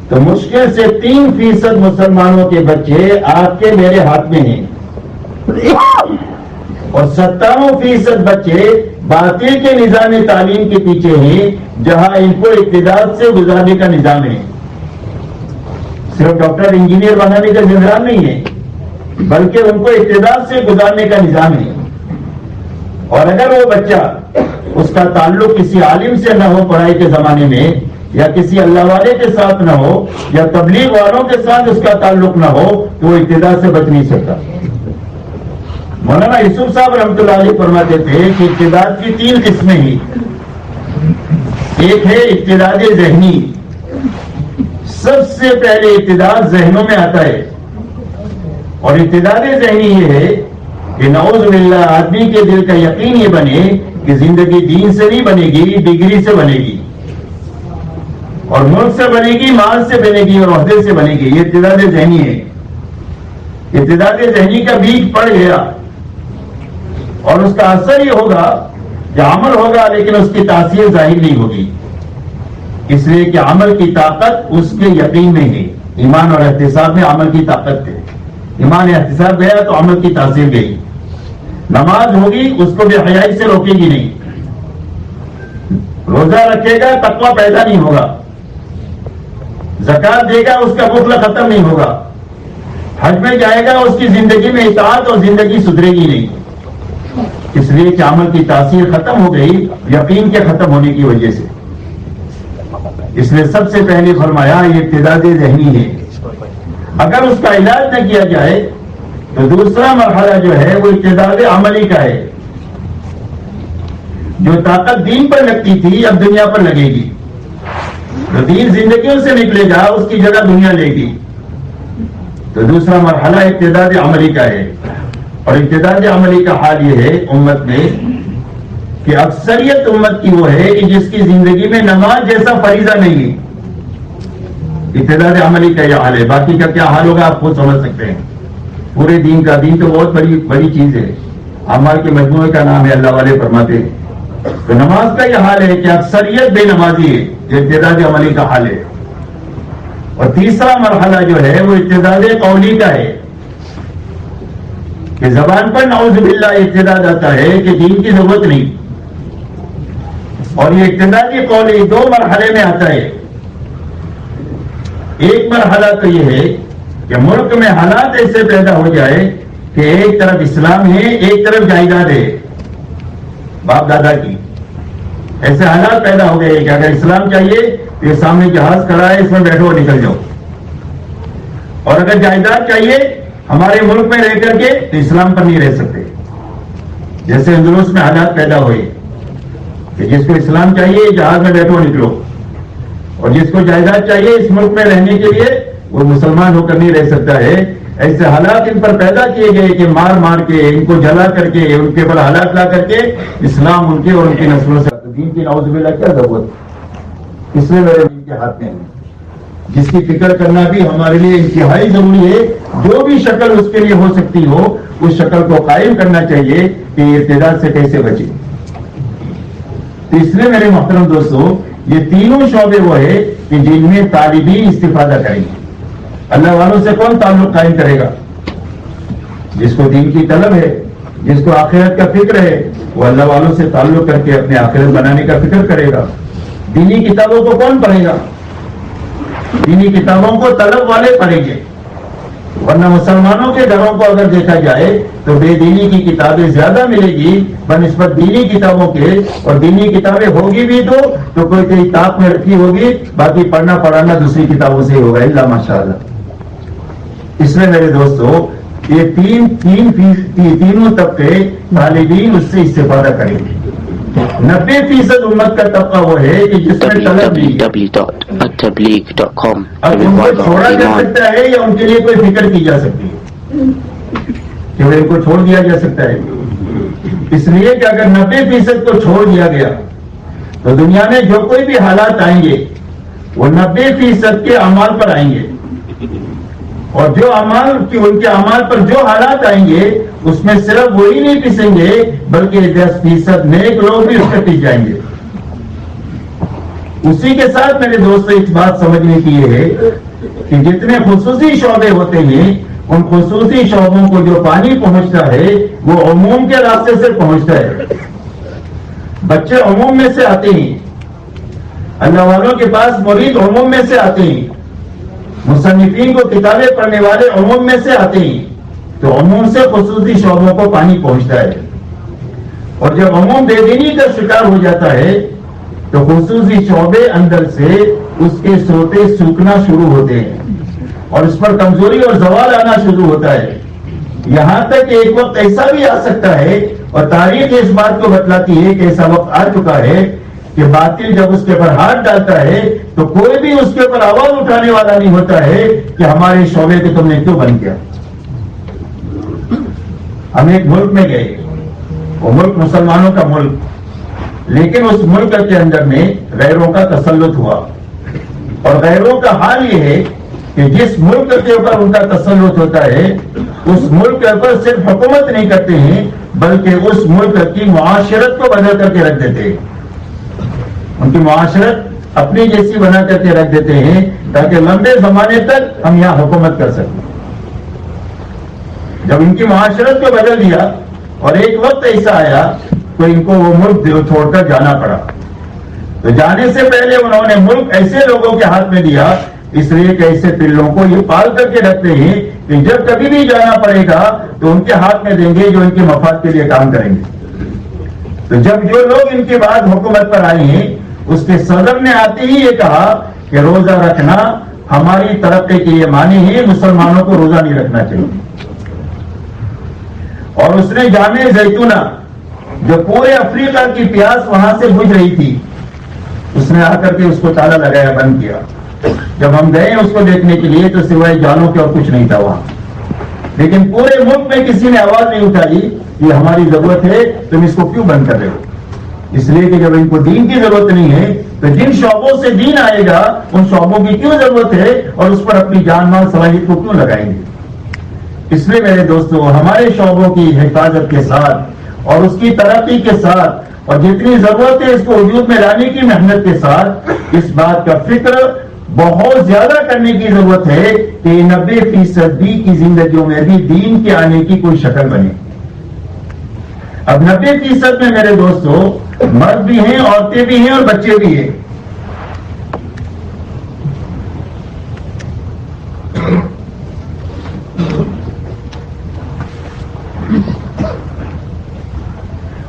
تو مشکل سے 3% مسلمانوں کے بچے آپ کے میرے ہاتھ میں ہیں اور 97% بچے باطل کے نظام تعلیم کے پیچھے ہیں جہاں ان کو ابتداء سے گزارنے کا نظام ہے. صرف ڈاکٹر انجینئر بنانے کا نظام نہیں ہے بلکہ ان کو ابتداء سے گزارنے کا نظام ہے. اور اگر وہ بچہ اس کا تعلق کسی عالم سے نہ ہو پڑھائی کے زمانے میں, یا کسی اللہ والے کے ساتھ نہ ہو, یا تبلیغ والوں کے ساتھ اس کا تعلق نہ ہو, تو وہ ابتداء سے بچ نہیں سکتا. مولانا یوسف صاحب رحمۃ اللہ علیہ فرماتے تھے کہ ابتداء کی 3 قسمیں ہیں. ایک ہے ابتداء ذہنی. سب سے پہلے ابتداء ذہنوں میں آتا ہے, اور ابتداء ذہنی یہ ہے کہ نعوذ باللہ آدمی کے دل کا یقین یہ بنے کہ زندگی دین سے نہیں بنے گی, ڈگری سے بنے گی, اور ملک سے بنے گی, مال سے بنے گی, اور عہدے سے بنے گی. یہ ابتداء ذہنی ہے. ابتداء ذہنی کا بیج پڑ گیا اور اس کا اثر یہ ہوگا کہ عمل ہوگا لیکن اس کی تاثیر ظاہر نہیں ہوگی. اس لیے کہ عمل کی طاقت اس کے یقین میں ہے. ایمان اور احتساب میں عمل کی طاقت ہے. ایمان احتساب گیا تو عمل کی تاثیر گئی. نماز ہوگی اس کو بے حیائی سے روکے گی نہیں. روزہ رکھے گا تقویٰ پیدا نہیں ہوگا. زکات دے گا اس کا بخل ختم نہیں ہوگا. حج میں جائے گا اس کی زندگی میں اطاعت اور زندگی سدھرے گی نہیں. اس لیے کہ عمل کی تاثیر ختم ہو گئی یقین کے ختم ہونے کی وجہ سے. اس لیے سب سے پہلے فرمایا یہ ابتداء ذہنی ہے. اگر اس کا علاج نہ کیا جائے تو دوسرا مرحلہ جو ہے وہ ابتداء عملی کا ہے. جو طاقت دین پر لگتی تھی اب دنیا پر لگے گی. تو دین زندگیوں سے نکلے گا, اس کی جگہ دنیا لے گی. تو دوسرا مرحلہ ابتداء عملی کا ہے. اور ابتداء عملی کا حال یہ ہے امت میں کہ اکثریت امت کی وہ ہے کہ جس کی زندگی میں نماز جیسا فریضہ نہیں ہے. ابتداء عملی کا یہ حال ہے. باقی کا کیا حال ہوگا آپ خود سمجھ سکتے ہیں. پورے دین کا, دین تو بہت بڑی چیز ہے. اعمال کے مجموعے کا نام ہے, اللہ والے فرماتے ہیں. تو نماز کا یہ حال ہے کہ اکثریت بے نمازی ہے. یہ ابتداء عملی کا حال ہے. اور تیسرا مرحلہ جو ہے وہ ابتداء قولی کا ہے کہ زبان پر نعوذ باللہ ابتداء آتا ہے کہ دین کی ضرورت نہیں. اور یہ ابتداء قولی 2 مرحلے میں آتا ہے. ایک مرحلہ تو یہ ہے کہ ملک میں حالات ایسے پیدا ہو جائے کہ ایک طرف اسلام ہے, ایک طرف جائیداد ہے باپ دادا کی. ایسے حالات پیدا ہو گئے کہ اگر اسلام چاہیے تو یہ سامنے جہاز کھڑا ہے, اس میں بیٹھو اور نکل جاؤ. اور اگر جائیداد چاہیے ہمارے ملک میں رہ کر کے تو اسلام پر نہیں رہ سکتے. جیسے اندلس میں حالات پیدا ہوئے کہ جس کو اسلام چاہیے جہاز میں بیٹھو نکلو, اور جس کو جائیداد چاہیے اس ملک میں رہنے کے لیے وہ مسلمان ہو کر نہیں رہ سکتا ہے. ایسے حالات ان پر پیدا کیے گئے کہ مار مار کے, ان کو جلا کر کے, ان کے پر حالات لا کر کے اسلام ان کے اور ان کی نسلوں سے دین کی نعوذ باللہ کیا ضرورت. اس لیے میرے دین کے ہاتھ میں ہے، جس کی فکر کرنا بھی ہمارے لیے انتہائی ضروری ہے. جو بھی شکل اس کے لیے ہو سکتی ہو اس شکل کو قائم کرنا چاہیے کہ ارتداد سے کیسے بچے. تو اس لیے میرے محترم دوستو یہ تینوں شعبے وہ ہے کہ جن میں طالبین استفادہ کریں گے. اللہ والوں سے کون تعلق قائم کرے گا؟ جس کو دین کی طلب ہے، جس کو آخرت کا فکر ہے، وہ اللہ والوں سے تعلق کر کے اپنے آخرت بنانے کا فکر کرے گا. دینی کتابوں کو کون پڑھے گا؟ دینی کتابوں کو طلب والے پڑھیں گے. ورنہ مسلمانوں کے گھروں کو اگر دیکھا جائے تو بے دینی کی کتابیں زیادہ ملے گی بنسبت دینی کتابوں کے. اور دینی کتابیں ہوگی بھی تو کوئی کئی تاپ میں رکھی ہوگی، باقی پڑھنا پڑھانا دوسری کتابوں سے ہوگا. اللہ ماشاء اللہ. اس لیے میرے دوستو یہ تینوں طبقے طالبین اس سے استفادہ کریں گے. 90% امت کا طبقہ وہ ہے کہ جس میں طلب نہیں. www.attableek.com. اب ان کو چھوڑا جا سکتا ہے یا ان کے لیے کوئی فکر کی جا سکتی ہے کہ ان کو چھوڑ دیا جا سکتا ہے؟ اس لیے کہ اگر 90% کو چھوڑ دیا گیا تو دنیا میں جو کوئی بھی حالات آئیں گے وہ 90% کے اعمال پر آئیں گے. اور جو ان کے اعمال پر جو حالات آئیں گے اس میں صرف وہی نہیں پسیں گے بلکہ 10% نیک لوگ بھی اس پہ پس جائیں گے. اسی کے ساتھ میرے دوستوں ایک بات سمجھنے کی یہ ہے کہ جتنے خصوصی شعبے ہوتے ہیں ان خصوصی شعبوں کو جو پانی پہنچتا ہے وہ عموم کے راستے سے پہنچتا ہے. بچے عموم میں سے آتے ہیں، اللہ والوں کے پاس مرید عموم میں سے آتے ہیں، مصنفین کو کتابیں پڑھنے والے عموم میں سے آتے ہیں. تو عموم سے خصوصی شعبوں کو پانی پہنچتا ہے. اور جب عموم بے دینی کا شکار ہو جاتا ہے تو خصوصی شعبے اندر سے اس کے سوتے سوکھنا شروع ہوتے ہیں اور اس پر کمزوری اور زوال آنا شروع ہوتا ہے. یہاں تک کہ ایک وقت ایسا بھی آ سکتا ہے اور تاریخ اس بات کو بتلاتی ہے کہ ایسا وقت آ چکا ہے کہ باطل جب اس کے اوپر ہاتھ ڈالتا ہے تو کوئی بھی اس کے اوپر آواز اٹھانے والا نہیں ہوتا ہے کہ ہمارے شعبے کو تم نے کیوں بند کیا. ہم ایک ملک میں گئے، وہ ملک مسلمانوں کا ملک، لیکن اس ملک کے اندر میں غیروں کا تسلط ہوا. اور غیروں کا حال یہ ہے کہ جس ملک کے اوپر ان کا تسلط ہوتا ہے اس ملک کے اوپر صرف حکومت نہیں کرتے ہیں بلکہ اس ملک کی معاشرت کو بدل کر کے رکھ دیتے ہیں. ان کی معاشرت اپنی جیسی بنا کر کے رکھ دیتے ہیں تاکہ لمبے زمانے تک ہم یہاں حکومت کر سکیں. جب ان کی معاشرت کو بدل دیا اور ایک وقت ایسا آیا تو ان کو وہ ملک چھوڑ کر جانا پڑا. تو جانے سے پہلے انہوں نے ملک ایسے لوگوں کے ہاتھ میں دیا، اس لیے کہ ایسے پلوں کو یہ پال کر کے رکھتے ہیں کہ جب کبھی بھی جانا پڑے گا تو ان کے ہاتھ میں دیں گے جو ان کے مفاد کے لیے کام کریں گے. تو جب جو لوگ ان کے بعد حکومت پر آئے ہیں اس کے صدر نے آتے ہی یہ کہا کہ روزہ رکھنا ہماری ترقی کے لیے مانی ہے، مسلمانوں کو روزہ نہیں رکھنا چاہیے. اور اس نے جامع زیتونہ جو پورے افریقہ کی پیاس وہاں سے بجھ رہی تھی اس نے آ کر کے اس کو تالا لگایا، بند کیا. جب ہم گئے اس کو دیکھنے کے لیے تو سوائے جانوں کے اور کچھ نہیں تھا وہاں. لیکن پورے ملک میں کسی نے آواز نہیں اٹھائی کہ ہماری ضرورت ہے تم اس کو کیوں بند کر رہے ہو. اس لیے کہ جب ان کو دین کی ضرورت نہیں ہے تو جن شعبوں سے دین آئے گا ان شعبوں کی کیوں ضرورت ہے اور اس پر اپنی جان مال صلاحیت کو کیوں لگائیں گے. اس لیے میرے دوستو ہمارے شعبوں کی حفاظت کے ساتھ اور اس کی ترقی کے ساتھ اور جتنی ضرورت ہے اس کو وجود میں لانے کی محنت کے ساتھ اس بات کا فکر بہت زیادہ کرنے کی ضرورت ہے کہ 90% بھی کی زندگیوں میں بھی دین کے آنے کی کوئی شکل بنے. اب 90% میں میرے دوستو مرد بھی ہیں، عورتیں بھی ہیں اور بچے بھی ہیں.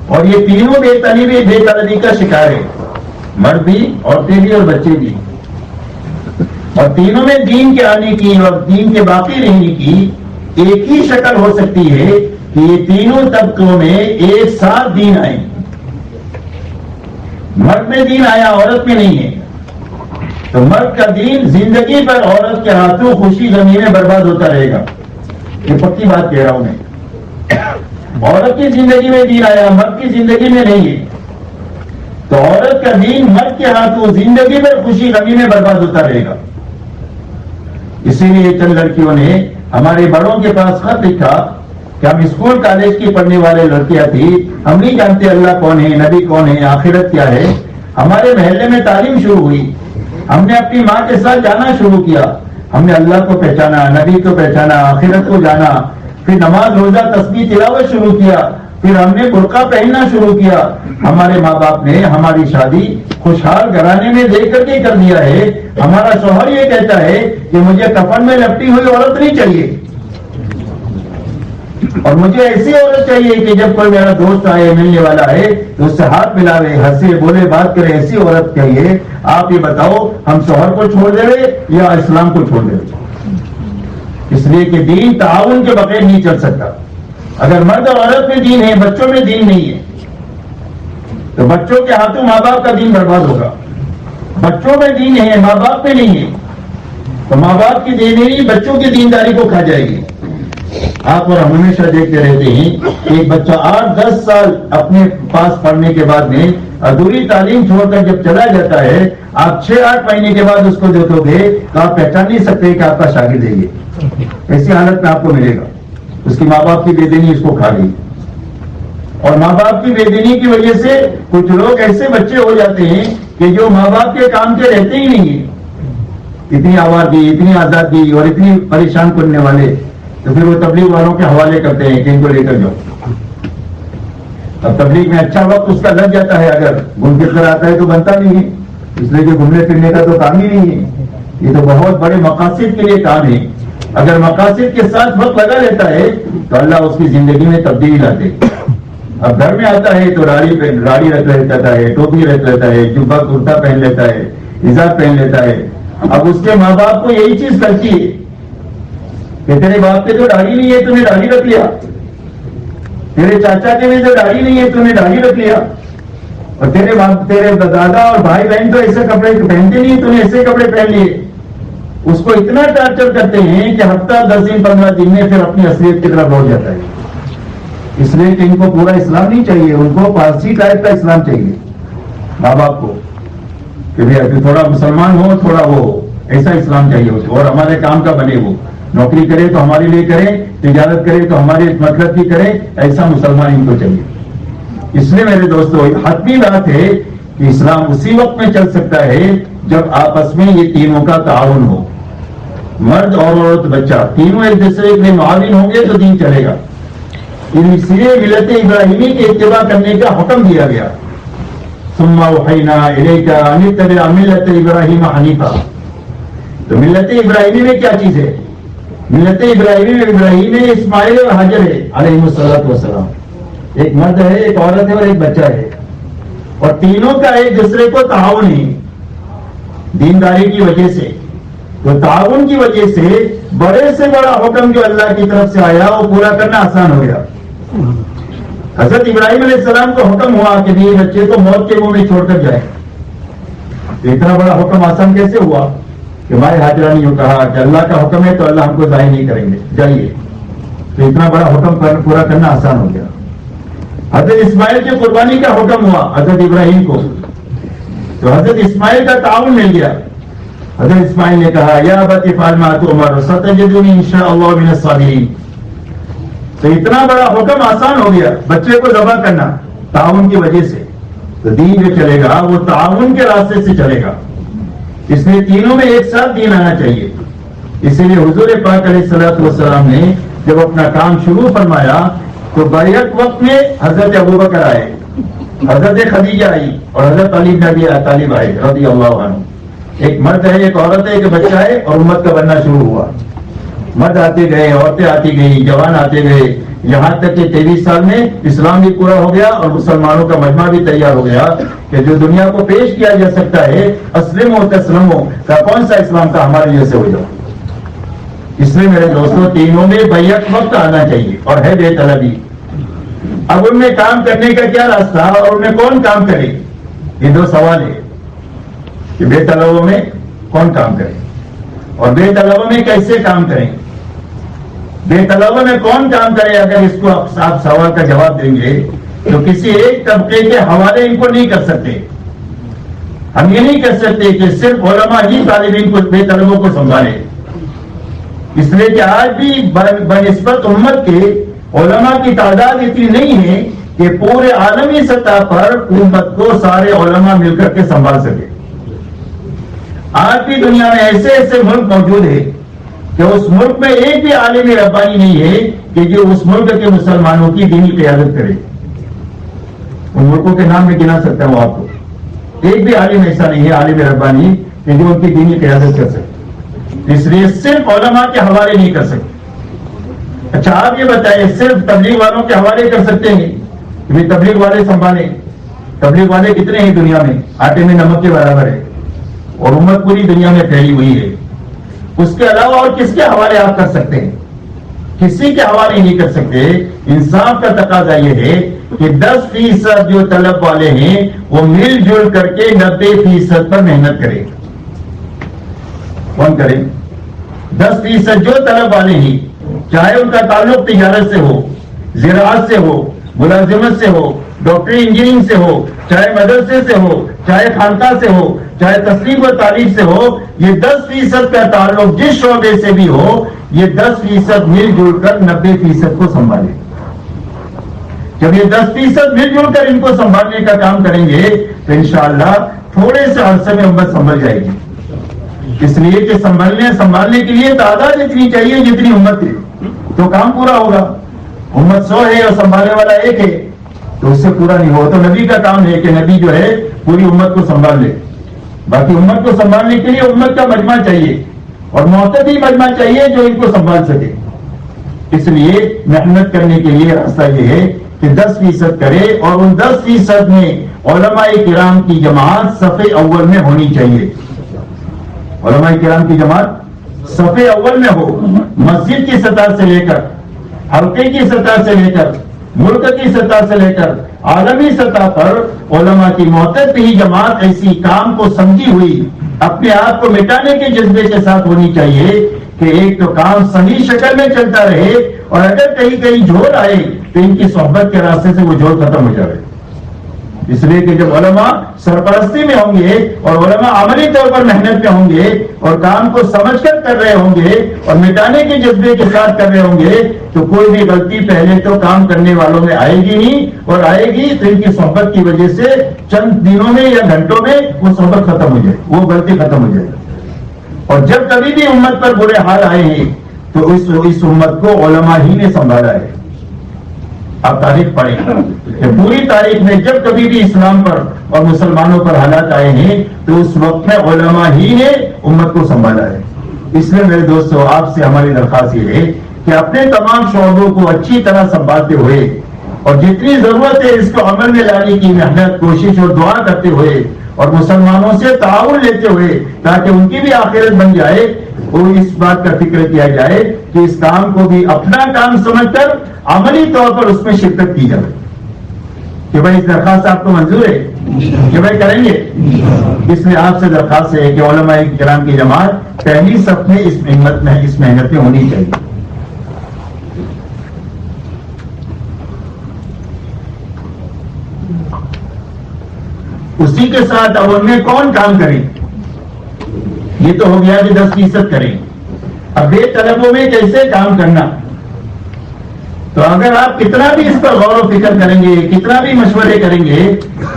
اور یہ تینوں بے طلبی کا شکار ہے، مرد بھی، عورتیں بھی اور بچے بھی. اور تینوں میں دین کے آنے کی اور دین کے باقی رہنے کی ایک ہی شکل ہو سکتی ہے کہ یہ تینوں طبقوں میں ایک ساتھ دین آئے. مرد میں دین آیا، عورت میں نہیں ہے. تو مرد کا دین زندگی پر عورت کے ہاتھوں خوشی غمی میں برباد ہوتا رہے گا. یہ پکی بات کہہ رہا ہوں میں. عورت کی زندگی میں دین آیا، مرد کی زندگی میں نہیں ہے. تو عورت کا دین مرد کے ہاتھوں زندگی میں خوشی غمی میں برباد ہوتا رہے گا. اسی لیے چند لڑکیوں نے ہمارے بڑوں کے پاس خط لکھا کہ ہم اسکول کالج کی پڑھنے والے لڑکیاں تھی, ہم نہیں جانتے اللہ کون ہے, نبی کون ہے, آخرت کیا ہے. ہمارے محلے میں تعلیم شروع ہوئی, ہم نے اپنی ماں کے ساتھ جانا شروع کیا, ہم نے اللہ کو پہچانا, نبی کو پہچانا, آخرت کو جانا, پھر نماز روزہ تسبیح تلاوت شروع کیا, پھر ہم نے برقع پہننا شروع کیا. ہمارے ماں باپ نے ہماری شادی خوشحال گھرانے میں دے کر کے کر دیا ہے. ہمارا شوہر یہ کہتا ہے کہ مجھے کفن میں لپٹی ہوئی عورت نہیں چاہیے, اور مجھے ایسی عورت چاہیے کہ جب کوئی میرا دوست آئے, ملنے والا ہے, تو اس سے ہاتھ ملاوے, ہنسے بولے, بات کرے, ایسی عورت چاہیے. آپ یہ بتاؤ ہم شوہر کو چھوڑ دے رہے یا اسلام کو چھوڑ دے رہے؟ اس لیے کہ دین تعاون کے بغیر نہیں چل سکتا. اگر مرد اور عورت میں دین ہے, بچوں میں دین نہیں ہے, تو بچوں کے ہاتھوں ماں باپ کا دین برباد ہوگا. بچوں میں دین ہے, ماں باپ میں نہیں ہے, تو ماں باپ کی دینداری بچوں کی دینداری کو کھا جائے گی. آپ اور ہم ہمیشہ دیکھتے رہتے ہیں ایک بچہ 8-10 سال اپنے پاس پڑھنے کے بعد میں ادھوری تعلیم چھوڑ کر جب چلا جاتا ہے, آپ 6-8 مہینے کے بعد اس کو دیکھو گے تو آپ پہچان نہیں سکتے کہ آپ کا شاگرد ہے یہ. ایسی حالت میں آپ کو ملے گا. اس کی ماں باپ کی بے دینی اس کو کھا گئی, اور ماں باپ کی بے دینی کی وجہ سے کچھ لوگ ایسے بچے ہو جاتے ہیں کہ جو ماں باپ کے کام کے رہتے ہی نہیں ہیں. اتنی آوازی, اتنی آزادی اور اتنی پریشان کرنے والے, تو پھر وہ تبلیغ والوں کے حوالے کرتے ہیں کہ ان کو لے کر جاؤ. اب تبلیغ میں اچھا وقت اس کا لگ جاتا ہے, اگر گھوم پھر کر آتا ہے تو بنتا نہیں ہے, اس لیے کہ گھومنے پھرنے کا تو کام ہی نہیں ہے. یہ تو بہت بڑے مقاصد کے لیے کام ہے. اگر مقاصد کے ساتھ وقت لگا لیتا ہے تو اللہ اس کی زندگی میں تبدیلی لاتے. اب گھر میں آتا ہے تو راڑی رکھ لیتا ہے, ٹوپی رکھ لیتا ہے, جبہ کرتا پہن لیتا ہے, حجاب پہن لیتا ہے. اب اس کے ماں باپ کو یہی چیز کرتی ہے کہ تیرے باپ کے تو داڑھی نہیں ہے, تم نے داڑھی رکھ لیا. تیرے چاچا کے بھی تو داڑھی نہیں ہے, تم نے داڑھی رکھ لیا. اور تیرے دادا اور بھائی بہن تو ایسے کپڑے پہنتے نہیں, تم نے ایسے کپڑے پہن لیے. اس کو اتنا ٹارچر کرتے ہیں کہ ہفتہ 10 دن 15 دن میں پھر اپنی اصلیت کی طرف لوٹ جاتا ہے. اس لیے کہ ان کو پورا اسلام نہیں چاہیے, ان کو پارسی ٹائپ کا اسلام چاہیے. ماں باپ کو کہ بھائی تھوڑا مسلمان ہو, تھوڑا وہ ایسا اسلام چاہیے اس کو, اور ہمارے کام کا بنے. وہ نوکری کرے تو ہمارے لیے کرے, تجارت کرے تو ہمارے مطلب کی کرے, ایسا مسلمان ان کو چاہیے. اس لیے میرے دوستو حتمی بات ہے کہ اسلام اسی وقت میں چل سکتا ہے جب آپس میں یہ تینوں کا تعاون ہو. مرد اور عورت بچہ تینوں ایک دوسرے کے معاون ہوں گے تو دین چلے گا. اس لیے ملت ابراہیمی کے اتباع کرنے کا حکم دیا گیا. ثم اوحینا الیک ان اتبع ملت ابراہیم حنیفا. تو ملت ابراہیمی میں کیا چیز ہے؟ ملت ابراہیمی میں ابراہیم ہے, اسماعیل اور حاجر ہے علیہ الصلوۃ والسلام. ایک مرد ہے, ایک عورت ہے اور ایک بچہ ہے, اور تینوں کا ایک دوسرے کو تعاون ہے دینداری کی وجہ سے. تو تعاون کی وجہ سے بڑے سے بڑا حکم جو اللہ کی طرف سے آیا وہ پورا کرنا آسان ہو گیا. حضرت ابراہیم علیہ السلام کو حکم ہوا کہ یہ بچے کو موت کے منہ میں چھوڑ کر جائے. اتنا بڑا حکم آسان کیسے ہوا کہ مائے حاجرہ نے کہا کہ اللہ کا حکم ہے تو اللہ ہم کو ضائع نہیں کریں گے, جائیے. تو اتنا بڑا حکم پورا کرنا آسان ہو گیا. حضرت اسماعیل کی قربانی کا حکم ہوا حضرت ابراہیم کو, تو حضرت اسماعیل کا تعاون مل گیا. حضرت اسماعیل نے کہا یا ابت افعل ما تؤمر ستجدنی انشاءاللہ من الصابرین. تو اتنا بڑا حکم آسان ہو گیا بچے کو ذبح کرنا تعاون کی وجہ سے. تو دین جو چلے گا وہ تعاون کے راستے سے چلے گا. اس لیے تینوں میں ایک ساتھ دین آنا چاہیے. اسی لیے حضور پاک علیہ الصلوۃ والسلام نے جب اپنا کام شروع فرمایا تو بیعت وقت میں حضرت ابوبکر آئے, حضرت خدیجہ آئی, اور حضرت علی بن ابی طالب آئے رضی اللہ عنہ. ایک مرد ہے, ایک عورت ہے, ایک بچہ ہے, اور امت کا بننا شروع ہوا. مرد آتے گئے, عورتیں آتی گئی, جوان آتے گئے, یہاں تک کہ 23 سال میں اسلام بھی پورا ہو گیا اور مسلمانوں کا مجمع بھی تیار ہو گیا کہ جو دنیا کو پیش کیا جا سکتا ہے اسلموا تسلموا کا کون سا اسلام کا ہمارے جیسے ہو جاؤ. اس لیے میرے دوستوں تینوں میں بیعت وقت آنا چاہیے اور ہے بے طلبی. اب ان میں کام کرنے کا کیا راستہ اور ان میں کون کام کرے, یہ دو سوال ہے کہ بے طلبوں میں کون کام کرے اور بے طلبوں میں کیسے کام کریں. بے طلبوں میں کون کام کرے, اگر اس کو آپ سوال کا جواب دیں گے تو کسی ایک طبقے کے حوالے ان کو نہیں کر سکتے. ہم یہ نہیں کہہ سکتے کہ صرف علماء ہی طالب علم کو بے طلبوں کو سنبھالے، اس لیے کہ آج بھی بنسبت امت کے علماء کی تعداد اتنی نہیں ہے کہ پورے عالمی سطح پر امت کو سارے علماء مل کر کے سنبھال سکے۔ آج بھی دنیا میں ایسے ایسے ملک موجود ہے کہ اس ملک میں ایک بھی عالم ربانی نہیں ہے کہ جو اس ملک کے مسلمانوں کی دینی قیادت کرے۔ ان ملکوں کے نام میں گنا سکتا ہوں آپ کو، ایک بھی عالم ایسا نہیں ہے عالم ربانی کہ جو ان کی دینی قیادت کر سکے، اس لیے صرف علماء کے حوالے نہیں کر سکتے۔ اچھا آپ یہ بتائیں، صرف تبلیغ والوں کے حوالے کر سکتے ہیں کہ تبلیغ والے سنبھالیں؟ تبلیغ والے کتنے ہیں دنیا میں؟ آٹے میں نمک کے برابر ہے، اور امت پوری دنیا میں پھیلی ہوئی ہے۔ اس کے علاوہ اور کس کے حوالے آپ کر سکتے ہیں؟ کسی کے حوالے نہیں کر سکتے۔ انصاف کا تقاضا یہ ہے کہ 10% جو طلب والے ہیں وہ مل جل کر کے 90% پر محنت کریں۔ کون کریں؟ 10% جو طلب والے ہیں، چاہے ان کا تعلق تجارت سے ہو، زراعت سے ہو، ملازمت سے ہو، ڈاکٹری انجینئرنگ سے ہو، چاہے مدرسے سے ہو، چاہے خانقاہ سے ہو، چاہے تسلیم و تعلیم سے ہو، یہ 10% کا تعلق جس شعبے سے بھی ہو، یہ 10% مل جل کر 90% کو سنبھالے۔ جب یہ 10% مل جل کر ان کو سنبھالنے کا کام کریں گے تو انشاءاللہ تھوڑے سے عرصے میں امت سنبھل جائے گی۔ اس لیے کہ سنبھالنے کے لیے تعداد اتنی چاہیے جتنی امت ہے تو کام پورا ہوگا۔ امت 100 ہے اور سنبھالنے والا ایک ہے تو اس سے پورا نہیں ہوا۔ تو نبی کا کام ہے کہ نبی جو ہے پوری امت کو سنبھال لے۔ باقی امت کو سنبھالنے کے لیے امت کا مجمع چاہیے اور معتدی مجمع چاہیے جو ان کو سنبھال سکے۔ اس لیے محنت کرنے کے لیے راستہ یہ ہے کہ 10% کرے، اور ان 10% میں علماء کرام کی جماعت صف اول میں ہونی چاہیے۔ علماء کرام کی جماعت صف اول میں ہو، مسجد کی سطح سے لے کر، حلقے کی سطح سے لے کر، ملک کی سطح سے لے کر عالمی سطح پر علماء کی معتد ہی جماعت ایسی کام کو سمجھی ہوئی اپنے آپ کو مٹانے کے جذبے کے ساتھ ہونی چاہیے کہ ایک تو کام صحیح شکل میں چلتا رہے، اور اگر کہیں کہیں جھول آئے تو ان کی صحبت کے راستے سے وہ جھول ختم ہو جائے۔ اس لیے کہ جب علماء سرپرستی میں ہوں گے اور علماء عملی طور پر محنت میں ہوں گے اور کام کو سمجھ کر کر رہے ہوں گے اور مٹانے کے جذبے کے ساتھ کر رہے ہوں گے تو کوئی بھی غلطی پہلے تو کام کرنے والوں میں آئے گی نہیں، اور آئے گی تو ان کی صحبت کی وجہ سے چند دنوں میں یا گھنٹوں میں وہ صحبت ختم ہو جائے، وہ غلطی ختم ہو جائے۔ اور جب کبھی بھی امت پر برے حال آئے ہیں تو اس امت کو علماء ہی نے سنبھالا ہے۔ آپ تاریخ پڑھیں کہ پوری تاریخ میں جب کبھی بھی اسلام پر اور مسلمانوں پر حالات آئے ہیں تو اس وقت میں علماء ہی نے امت کو سنبھالا ہے۔ اس لیے میرے دوستو آپ سے ہماری درخواست یہ ہے کہ اپنے تمام شعبوں کو اچھی طرح سنبھالتے ہوئے اور جتنی ضرورت ہے اس کو عمل میں لانے کی محنت، کوشش اور دعا کرتے ہوئے اور مسلمانوں سے تعاون لیتے ہوئے تاکہ ان کی بھی آخرت بن جائے، اور اس بات کا فکر کیا جائے کہ اس کام کو بھی اپنا کام سمجھ کر عملی طور پر اس میں شرکت کی جائے۔ کہ بھائی اس درخواست آپ کو منظور ہے کہ بھائی کریں گے؟ اس لیے آپ سے درخواست ہے کہ علماء کرام کی جماعت پہلی صف میں اس محنت میں ہونی چاہیے۔ اسی کے ساتھ اب ان میں کون کام کرے؟ یہ تو ہو گیا کہ 10% کریں۔ اب بے طلبوں میں کیسے کام کرنا؟ تو اگر آپ کتنا بھی اس پر غور و فکر کریں گے، کتنا بھی مشورے کریں گے،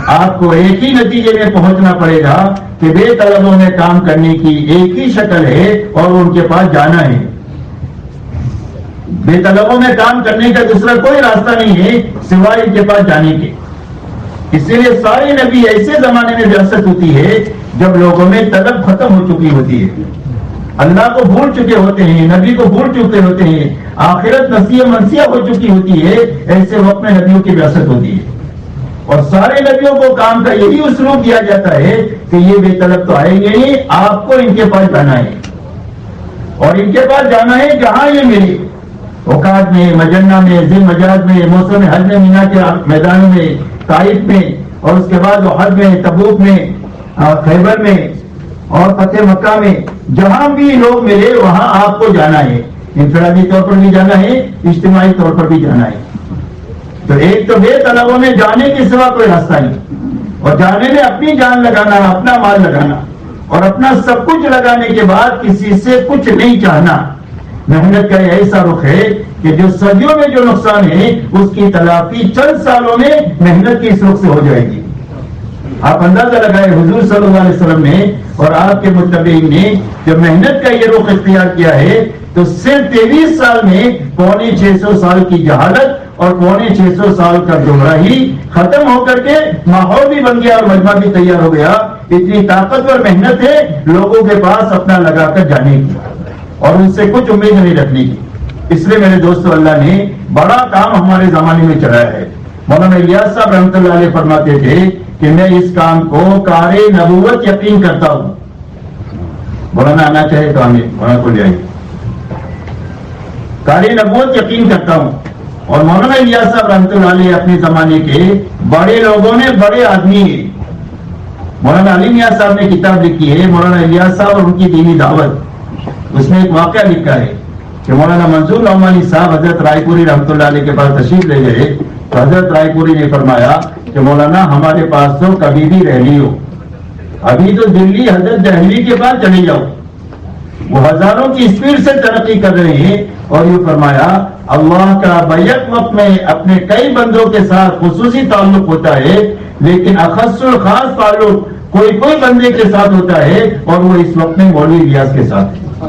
آپ کو ایک ہی نتیجے میں پہنچنا پڑے گا کہ بے طلبوں میں کام کرنے کی ایک ہی شکل ہے اور ان کے پاس جانا ہے۔ بے طلبوں میں کام کرنے کا دوسرا کوئی راستہ نہیں ہے سوائے ان کے پاس جانے کے۔ اسی لیے سارے نبی ایسے زمانے میں بعثت ہوتی ہے جب لوگوں میں طلب ختم ہو چکی ہوتی ہے، اللہ کو بھول چکے ہوتے ہیں، نبی کو بھول چکے ہوتے ہیں، آخرت نسیہ منسیہ ہو چکی ہوتی ہے، ایسے وقت میں نبیوں کی بعثت ہوتی ہے۔ اور سارے نبیوں کو کام کا یہی اسلوب دیا جاتا ہے کہ یہ بے طلب تو آئیں گے نہیں، آپ کو ان کے پاس جانا ہے، اور ان کے پاس جانا ہے جہاں یہ ملے، اوقات میں، مجنہ میں، ذی المجاز میں، موسم حج میں، مینا کے میدانوں میں، طائف میں، اور اس کے بعد حج میں، تبوک میں، خیبر میں اور فتح مکہ میں، جہاں بھی لوگ ملے وہاں آپ کو جانا ہے، انفرادی طور پر بھی جانا ہے، اجتماعی طور پر بھی جانا ہے۔ تو ایک تو بے طلبوں میں جانے کے سوا کوئی راستہ نہیں، اور جانے میں اپنی جان لگانا، اپنا مال لگانا اور اپنا سب کچھ لگانے کے بعد کسی سے کچھ نہیں چاہنا۔ محنت کا ایسا رخ ہے کہ جو صدیوں میں جو نقصان ہے اس کی تلافی چند سالوں میں محنت کی اس رخ سے ہو جائے گی۔ آپ اندازہ لگائے حضور صلی اللہ علیہ وسلم نے اور آپ کے متبعین نے جب محنت کا یہ رخ اختیار کیا ہے تو صرف 23 سال میں 650 سال کی جہالت اور 650 سال کا گمراہی ختم ہو کر کے ماحول بھی بن گیا اور مجمع بھی تیار ہو گیا۔ اتنی طاقتور محنت ہے لوگوں کے پاس اپنا لگا کر جانے کی اور ان سے کچھ امید نہیں رکھنے کی۔ اس لیے میرے دوستو اللہ نے بڑا کام ہمارے زمانے میں چلایا ہے۔ مولانا الیاس صاحب رحمۃ اللہ علیہ فرماتے تھے کہ میں اس کام کو کار نبوت یقین کرتا ہوں۔ مولانا آنا چاہے تو آنے، مولانا کو لے آئیے۔ کار نبوت یقین کرتا ہوں۔ اور مولانا الیاس صاحب رحمۃ اللہ علیہ اپنے زمانے کے بڑے لوگوں میں بڑے آدمی ہیں۔ مولانا علی نیاز صاحب نے کتاب لکھی ہے مولانا الیاس صاحب اور ان کی دینی دعوت۔ اس میں ایک واقعہ لکھا ہے کہ مولانا منظور نعمانی صاحب حضرت رائے پوری رحمۃ اللہ علیہ کے پاس تشریف لے گئے تو حضرت رائے پوری نے فرمایا کہ مولانا ہمارے پاس تو کبھی بھی رہ لیو، ابھی تو دلی حضرت دہلوی کے پاس چلے جاؤ، وہ ہزاروں کی اسپیڈ سے ترقی کر رہے ہیں۔ اور یہ فرمایا اللہ کا بیک وقت میں اپنے کئی بندوں کے ساتھ خصوصی تعلق ہوتا ہے لیکن اخص الخاص تعلق کوئی بندے کے ساتھ ہوتا ہے اور وہ اس وقت میں مولوی الیاس کے ساتھ ہے۔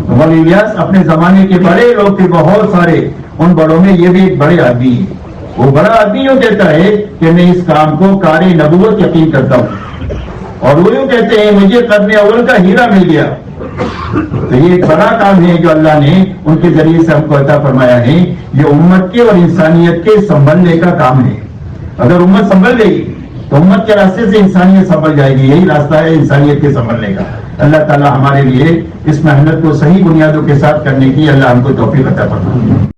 مولوی الیاس اپنے زمانے کے بڑے لوگ تھے بہت سارے، ان بڑوں میں یہ بھی ایک بڑے آدمی ہے۔ وہ بڑا آدمی یوں کہتا ہے کہ میں اس کام کو کار نبوت یقین کرتا ہوں اور وہ یوں کہتے ہیں مجھے قدم اول کا ہیرا مل گیا۔ تو یہ ایک بڑا کام ہے جو اللہ نے ان کے ذریعے سے ہم کو عطا فرمایا ہے۔ یہ امت کے اور انسانیت کے سنبھلنے کا کام ہے۔ اگر امت سنبھل گئی تو امت کے راستے سے انسانیت سنبھل جائے گی، یہی راستہ ہے انسانیت کے سنبھلنے کا۔ اللہ تعالی ہمارے لیے اس محنت کو صحیح بنیادوں کے ساتھ کرنے کی اللہ ہم کو توفیق عطا فرمائے۔